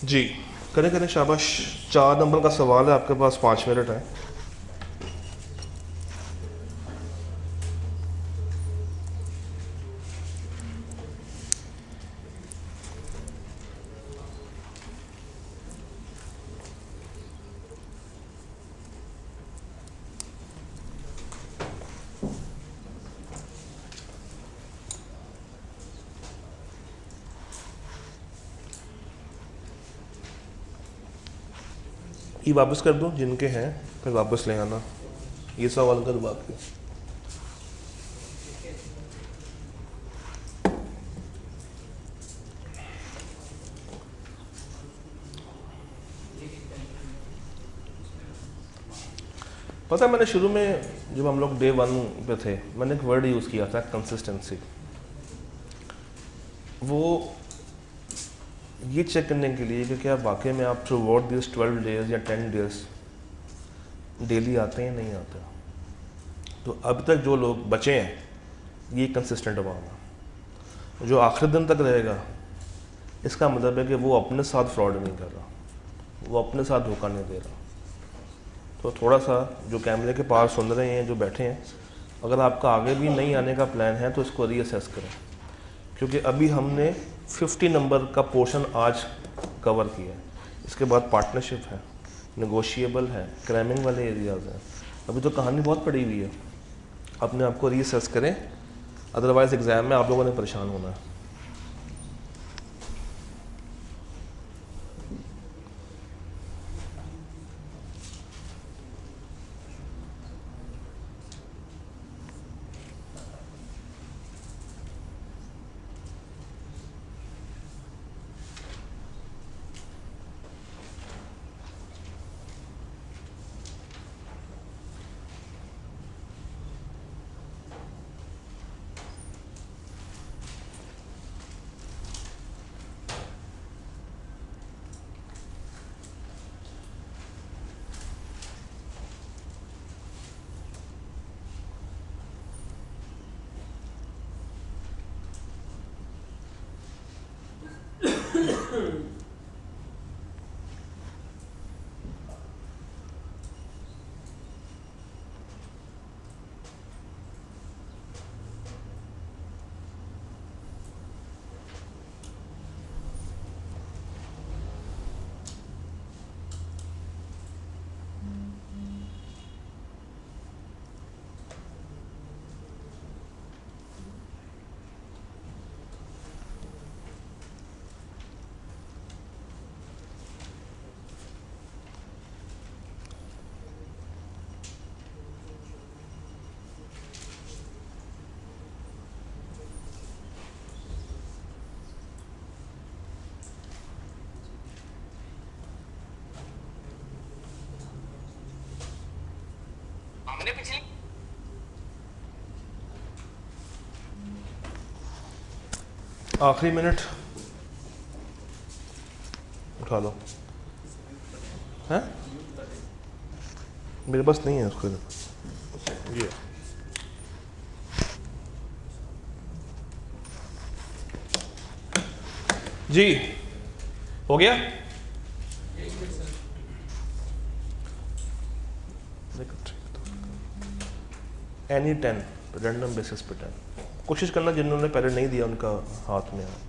जी करें करें, शाबाश। 4 नंबर का सवाल है, आपके पास 5 मिनट है। ये वापस कर दो जिनके हैं, फिर वापस ले आना। ये सवाल कर दो आपके। पता है मैंने शुरू में जब हम लोग डे 1 पे थे, मैंने एक वर्ड यूज़ किया था, कंसिस्टेंसी। वो ये चेक करने के लिए कि क्या वाकई में आप थ्रू आउट दिस 12 डेज या 10 डेज डेली आते हैं नहीं आते। तो अब तक जो लोग बचे हैं ये कंसिस्टेंट अवाम है। जो आखिरी दिन तक रहेगा इसका मतलब है कि वो अपने साथ फ्रॉड नहीं कर रहा, वो अपने साथ धोखा नहीं दे रहा। तो थोड़ा सा जो कैमरे के पास सुन रहे हैं, जो बैठे हैं, अगर आपका आगे भी नहीं आने का प्लान है तो इसको रीअसेस करें, क्योंकि अभी हमने 50 नंबर का पोर्शन आज कवर किया है। इसके बाद पार्टनरशिप है, नेगोशिएबल है, क्रैमिंग वाले एरियाज़ हैं। अभी तो कहानी बहुत पड़ी हुई है। अपने आप को रीअसेस करें, अदरवाइज़ एग्ज़ाम में आप लोगों ने परेशान होना है। हमने पिछली आखिरी मिनट उठा लो। हैं मेरे पास नहीं है उसका। ये जी हो गया। एनी 10 रैंडम बेसिस पे 10 कोशिश करना, जिन्होंने पहले नहीं दिया उनका हाथ में है।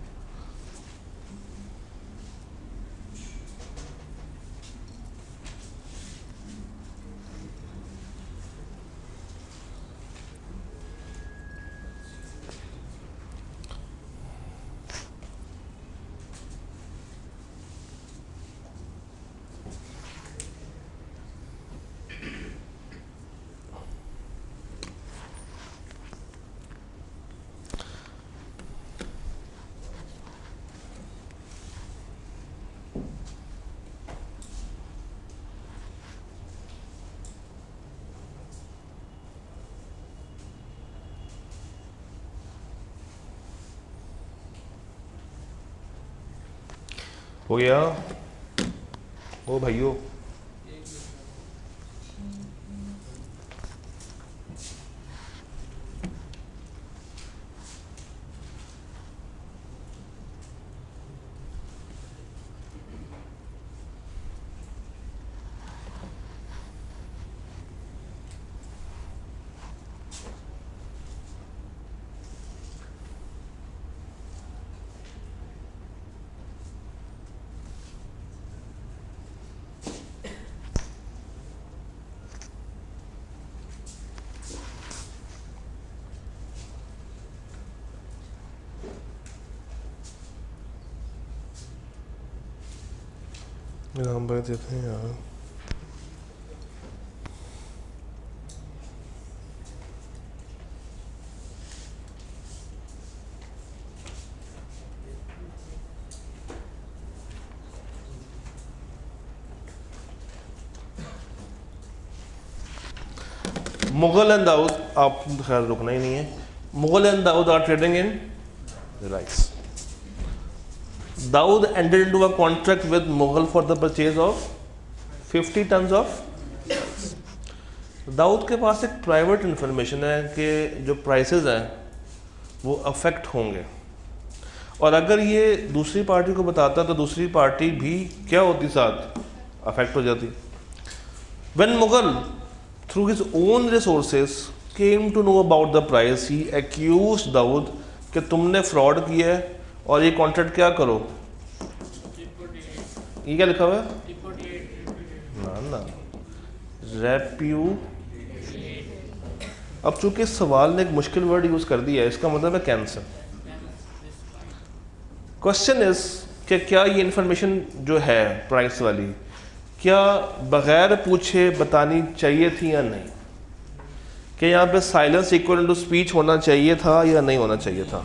हो गया। ओ भाइयों, हम देते हैं यार। मुगल एंड दाऊद, आप खैर रुकना ही नहीं है, Mughal and Daud are trading in rice. Daud entered into a contract with Mughal for the purchase of 50 tons of. Daud के पास एक प्राइवेट इंफॉर्मेशन है कि जो प्राइसेस हैं वो अफेक्ट होंगे, और अगर ये दूसरी पार्टी को बताता तो दूसरी पार्टी भी क्या होती, साथ अफेक्ट हो जाती. When Mughal through his own resources came to know about the price, he accused Dawood कि तुमने फ्रॉड किया है और ये कॉन्ट्रैक्ट क्या करो, ये क्या लिखा हुआ है ना रेप्यू. अब चूंकि इस सवाल ने एक मुश्किल वर्ड यूज कर दिया है, इसका मतलब है कैंसर. क्वेश्चन इज कि क्या ये इंफॉर्मेशन जो है प्राइस वाली, क्या बगैर पूछे बतानी चाहिए थी या नहीं, कि यहाँ पे साइलेंस इक्वल टू स्पीच होना चाहिए था या नहीं होना चाहिए था.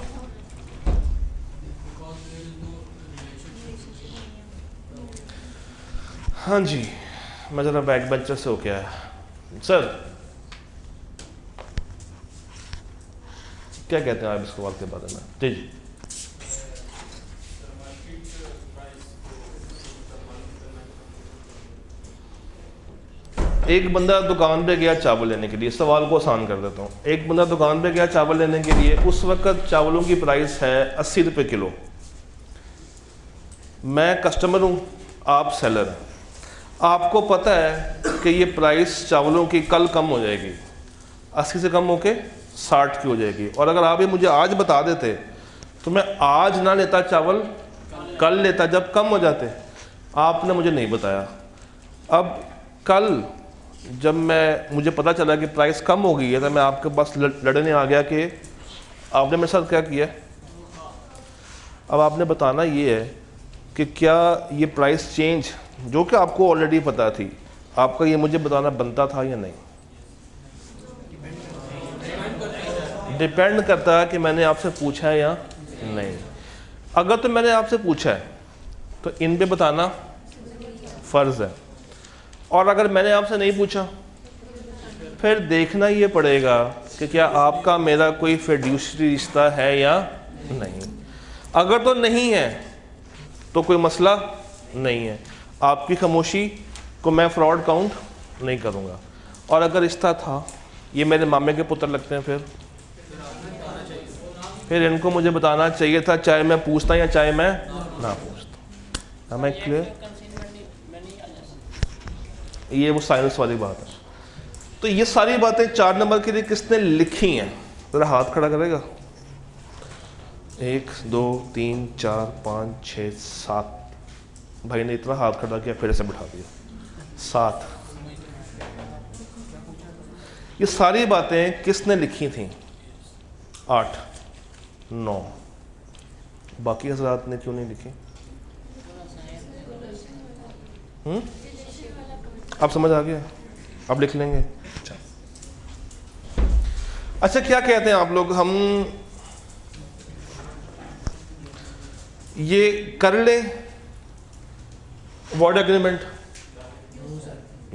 हाँ जी, मैं ज़रा बैक बेंचर से हो क्या है सर, क्या कहते हैं आप इस सवाल के बारे में. जी जी. एक बंदा दुकान पे गया चावल लेने के लिए, सवाल को आसान कर देता हूँ. एक बंदा दुकान पे गया चावल लेने के लिए, उस वक्त चावलों की प्राइस है 80 रुपये किलो. मैं कस्टमर हूँ, आप सेलर हैं. आपको पता है कि ये प्राइस चावलों की कल कम हो जाएगी, 80 से कम होके 60 की हो जाएगी, और अगर आप ये मुझे आज बता देते तो मैं आज ना लेता चावल, कल लेता जब कम हो जाते. आपने मुझे नहीं बताया. अब कल जब मुझे पता चला कि प्राइस कम हो गई है तो मैं आपके पास लड़ने आ गया कि आपने मेरे साथ क्या किया. अब आपने बताना ये है कि क्या ये प्राइस चेंज जो कि आपको ऑलरेडी पता थी, आपका ये मुझे बताना बनता था या नहीं. डिपेंड करता है कि मैंने आपसे पूछा है या नहीं. अगर तो मैंने आपसे पूछा है तो इन पे बताना फ़र्ज़ है, और अगर मैंने आपसे नहीं पूछा फिर देखना ये पड़ेगा कि क्या आपका मेरा कोई फिड्यूशरी रिश्ता है या नहीं. अगर तो नहीं है तो कोई मसला नहीं है, आपकी खामोशी को मैं फ्रॉड काउंट नहीं करूँगा. और अगर रिश्ता था, ये मेरे मामे के पुत्र लगते हैं, फिर इनको मुझे बताना चाहिए था, चाहे मैं पूछता या चाहे मैं ना पूछता. मैं क्लियर, ये वो साइंस वाली बात है. तो ये सारी बातें 4 नंबर के लिए किसने लिखी हैं, ज़रा हाथ खड़ा करेगा. 1 2 3 4 5 6 7. भाई ने इतना हाथ खड़ा किया, फिर से बिठा दिया. 7. ये सारी बातें किसने लिखी थी. 8 9. बाकी हज़रात ने क्यों नहीं लिखी. आप समझ आ गया, अब लिख लेंगे. अच्छा क्या कहते हैं आप लोग, हम ये कर ले वर्ड एग्रीमेंट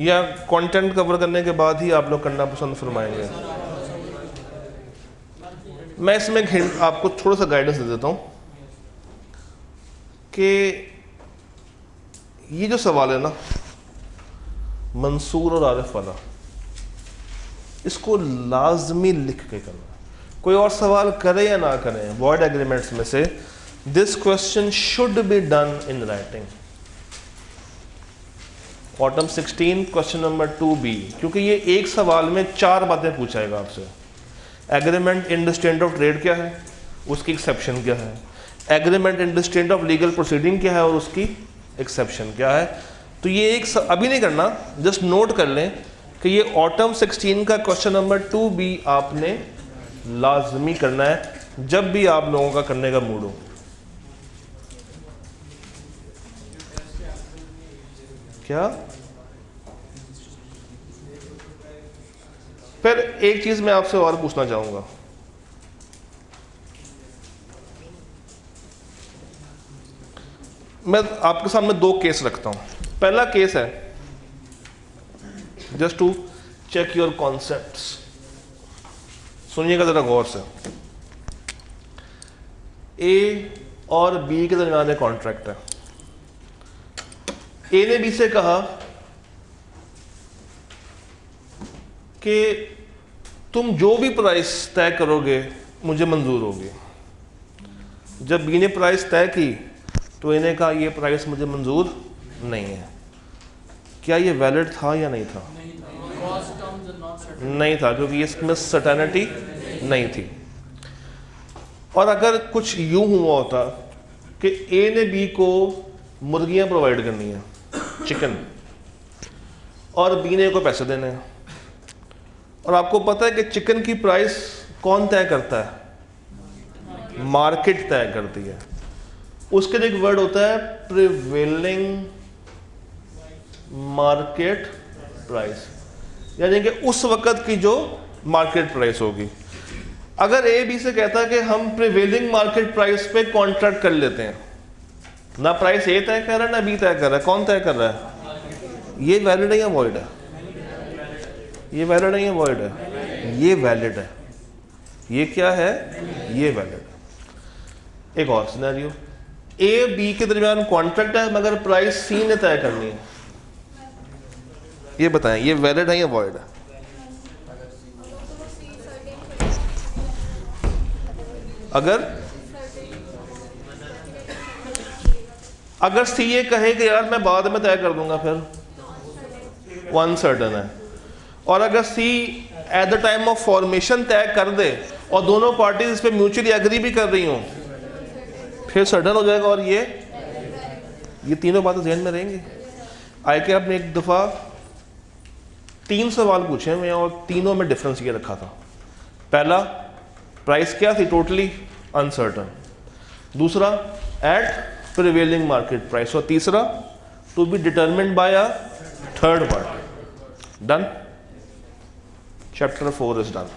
या कंटेंट कवर करने के बाद ही आप लोग करना पसंद फरमाएंगे. मैं इसमें एक हिंट आपको थोड़ा सा गाइडेंस दे देता हूं कि ये जो सवाल है ना मंसूर और आरिफ वाला, इसको लाजमी लिख के करना. कोई और सवाल करे या ना करे वर्ड एग्रीमेंट्स में से, this question should be done in writing. Autumn 16 question number 2B, क्योंकि ये एक सवाल में 4 बातें पूछाएगा आपसे. Agreement in the stand of trade क्या है, उसकी एक्सेप्शन क्या है. Agreement in the stand of legal proceeding क्या है और उसकी एक्सेप्शन क्या है. तो ये एक अभी नहीं करना, जस्ट नोट कर लें कि ये ऑटम 16 का क्वेश्चन नंबर 2B आपने लाजमी करना है जब भी आप लोगों का करने का मूड हो. क्या फिर एक चीज मैं आपसे और पूछना चाहूंगा. मैं आपके सामने 2 केस रखता हूं. पहला केस है just to check your concepts. सुनिएगा ज़रा गौर से। ए और बी के दरमियान एक कॉन्ट्रैक्ट है। ए ने बी से कहा कि तुम जो भी प्राइस तय करोगे मुझे मंजूर होगी। जब बी ने प्राइस तय की तो इन्हें कहा ये प्राइस मुझे मंजूर नहीं है। क्या ये वैलिड था या नहीं था? नहीं था, क्योंकि इसमें सर्टेनिटी नहीं थी। और अगर कुछ यूं हुआ होता कि ए ने बी को मुर्गियां प्रोवाइड करनी है, चिकन, और बी ने को पैसे देने हैं, और आपको पता है कि चिकन की प्राइस कौन तय करता है? मार्केट तय करती है। उसके लिए एक वर्ड होता है प्रिवेलिंग मार्केट प्राइस, यानी कि उस वक्त की जो मार्केट प्राइस होगी। अगर ए बी से कहता है कि हम प्रिवेलिंग मार्केट प्राइस पे कॉन्ट्रैक्ट कर लेते हैं, ना प्राइस ए तय कर रहा है ना बी तय कर रहा है, कौन तय कर रहा है? ये वैलिड है या वॉइड है? ये वैलिड है या वॉइड है? ये वैलिड है। ये क्या है? ये वैलिड है। एक और सिनेरियो, ए बी के दरमियान कॉन्ट्रैक्ट है मगर प्राइस सी ने तय करनी है। ये बताएं, ये वैलिड है या वॉइड है? अगर सी ये कहे कि यार मैं बाद में तय कर दूंगा, फिर वो अनसर्टन है। और अगर see at the time of formation तय कर दे और दोनों पार्टीज इस पर म्यूचुअली एग्री भी कर रही हों, फिर सर्टन हो जाएगा। और ये तीनों बातें ध्यान में रहेंगी। आई के आपने एक दफ़ा 3 सवाल पूछे हैं और तीनों में डिफरेंस ये रखा था। पहला, प्राइस क्या थी? Totally uncertain. दूसरा, एट प्रिवेलिंग मार्केट प्राइस। और तीसरा, to be determined by a third party. Done. Chapter 4 is done.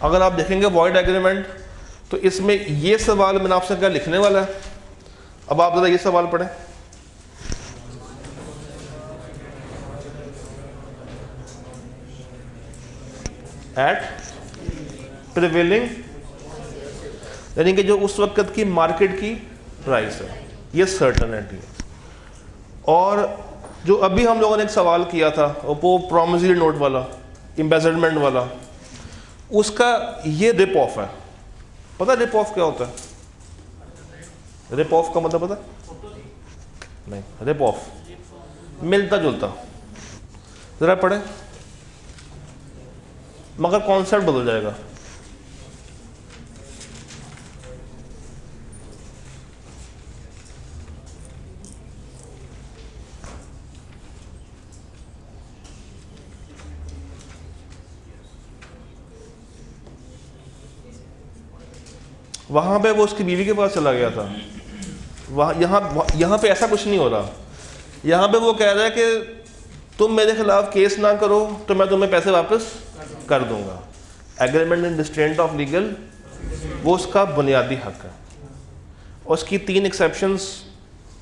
अगर आप देखेंगे वॉइड एग्रीमेंट, तो इसमें ये सवाल मैंने आपसे क्या लिखने वाला है। अब आप जरा ये सवाल पढ़ें। एट प्रिवेलिंग, यानी कि जो उस वक्त की मार्केट की प्राइस है, ये सर्टेनिटी है। और जो अभी हम लोगों ने एक सवाल किया था वो प्रॉमिसरी नोट वाला, एम्बेसडमेंट वाला, उसका ये रिप ऑफ है। पता रिप ऑफ क्या होता है? रिप ऑफ का मतलब पता नहीं? रिप ऑफ मिलता जुलता। जरा पढ़े, मगर कॉन्सेप्ट बदल जाएगा। वहां पे वो उसकी बीवी के पास चला गया था। वहाँ यहाँ पे ऐसा कुछ नहीं हो रहा। यहाँ पे वो कह रहा है कि तुम मेरे खिलाफ केस ना करो तो मैं तुम्हें पैसे वापस कर दूंगा। Agreement in restraint of legal, वो उसका बुनियादी हक है। और उसकी 3 एक्सेप्शंस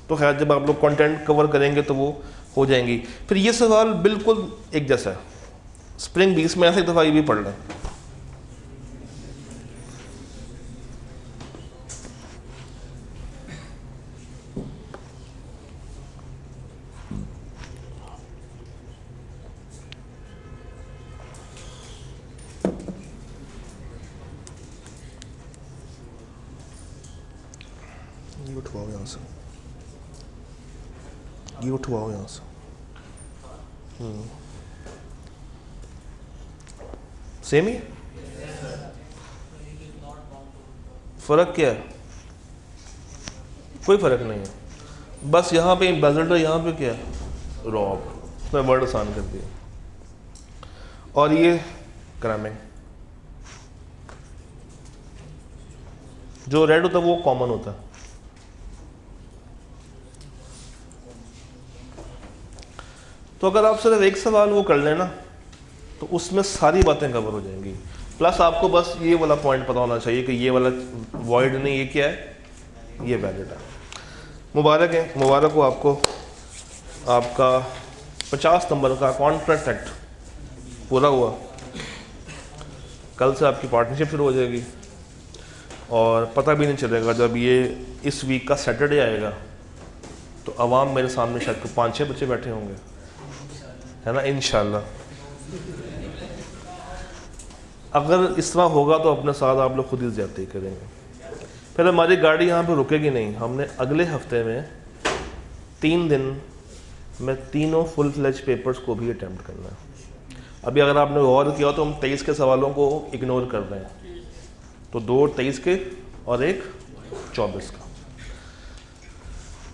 तो खैर जब आप लोग कंटेंट कवर करेंगे तो वो हो जाएंगी। फिर ये सवाल बिल्कुल एक जैसा है। स्प्रिंग 20 में ऐसे एक दफ़ा ये भी पढ़ लें। ये उठवाओ यहाँ से, ये उठवाओ यहाँ से। सेम ही फर्क क्या है? कोई फर्क नहीं है। बस यहाँ पे एम्बेसडर, यहाँ पे क्या है? रॉब। उसने वर्ड आसान कर दिया। और ये क्रैमिंग, जो रेड होता है वो कॉमन होता है। तो अगर आप सिर्फ एक सवाल वो कर लेना तो उसमें सारी बातें कवर हो जाएंगी। प्लस आपको बस ये वाला पॉइंट पता होना चाहिए कि ये वाला वॉइड नहीं, ये क्या है? ये वैलिड है। मुबारक है, मुबारक हो आपको। आपका 50 नंबर का कॉन्ट्रैक्ट एक्ट पूरा हुआ। कल से आपकी पार्टनरशिप शुरू हो जाएगी और पता भी नहीं चलेगा। जब ये इस वीक का सैटरडे आएगा तो अवाम मेरे सामने शायद 5-6 बच्चे बैठे होंगे, है ना, इंशाल्लाह। अगर इस तरह होगा तो अपने साथ आप लोग खुद ही ज़्यादती करेंगे। फिर हमारी गाड़ी यहाँ पे रुकेगी नहीं। हमने अगले हफ्ते में 3 दिन में तीनों फुल फ्लेज पेपर्स को भी अटैम्प्ट करना है। अभी अगर आपने गौर किया तो हम 23 के सवालों को इग्नोर कर रहे हैं, तो 2 23 के और 1 24 का।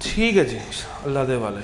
ठीक है जी, अल्लाह दे वाले।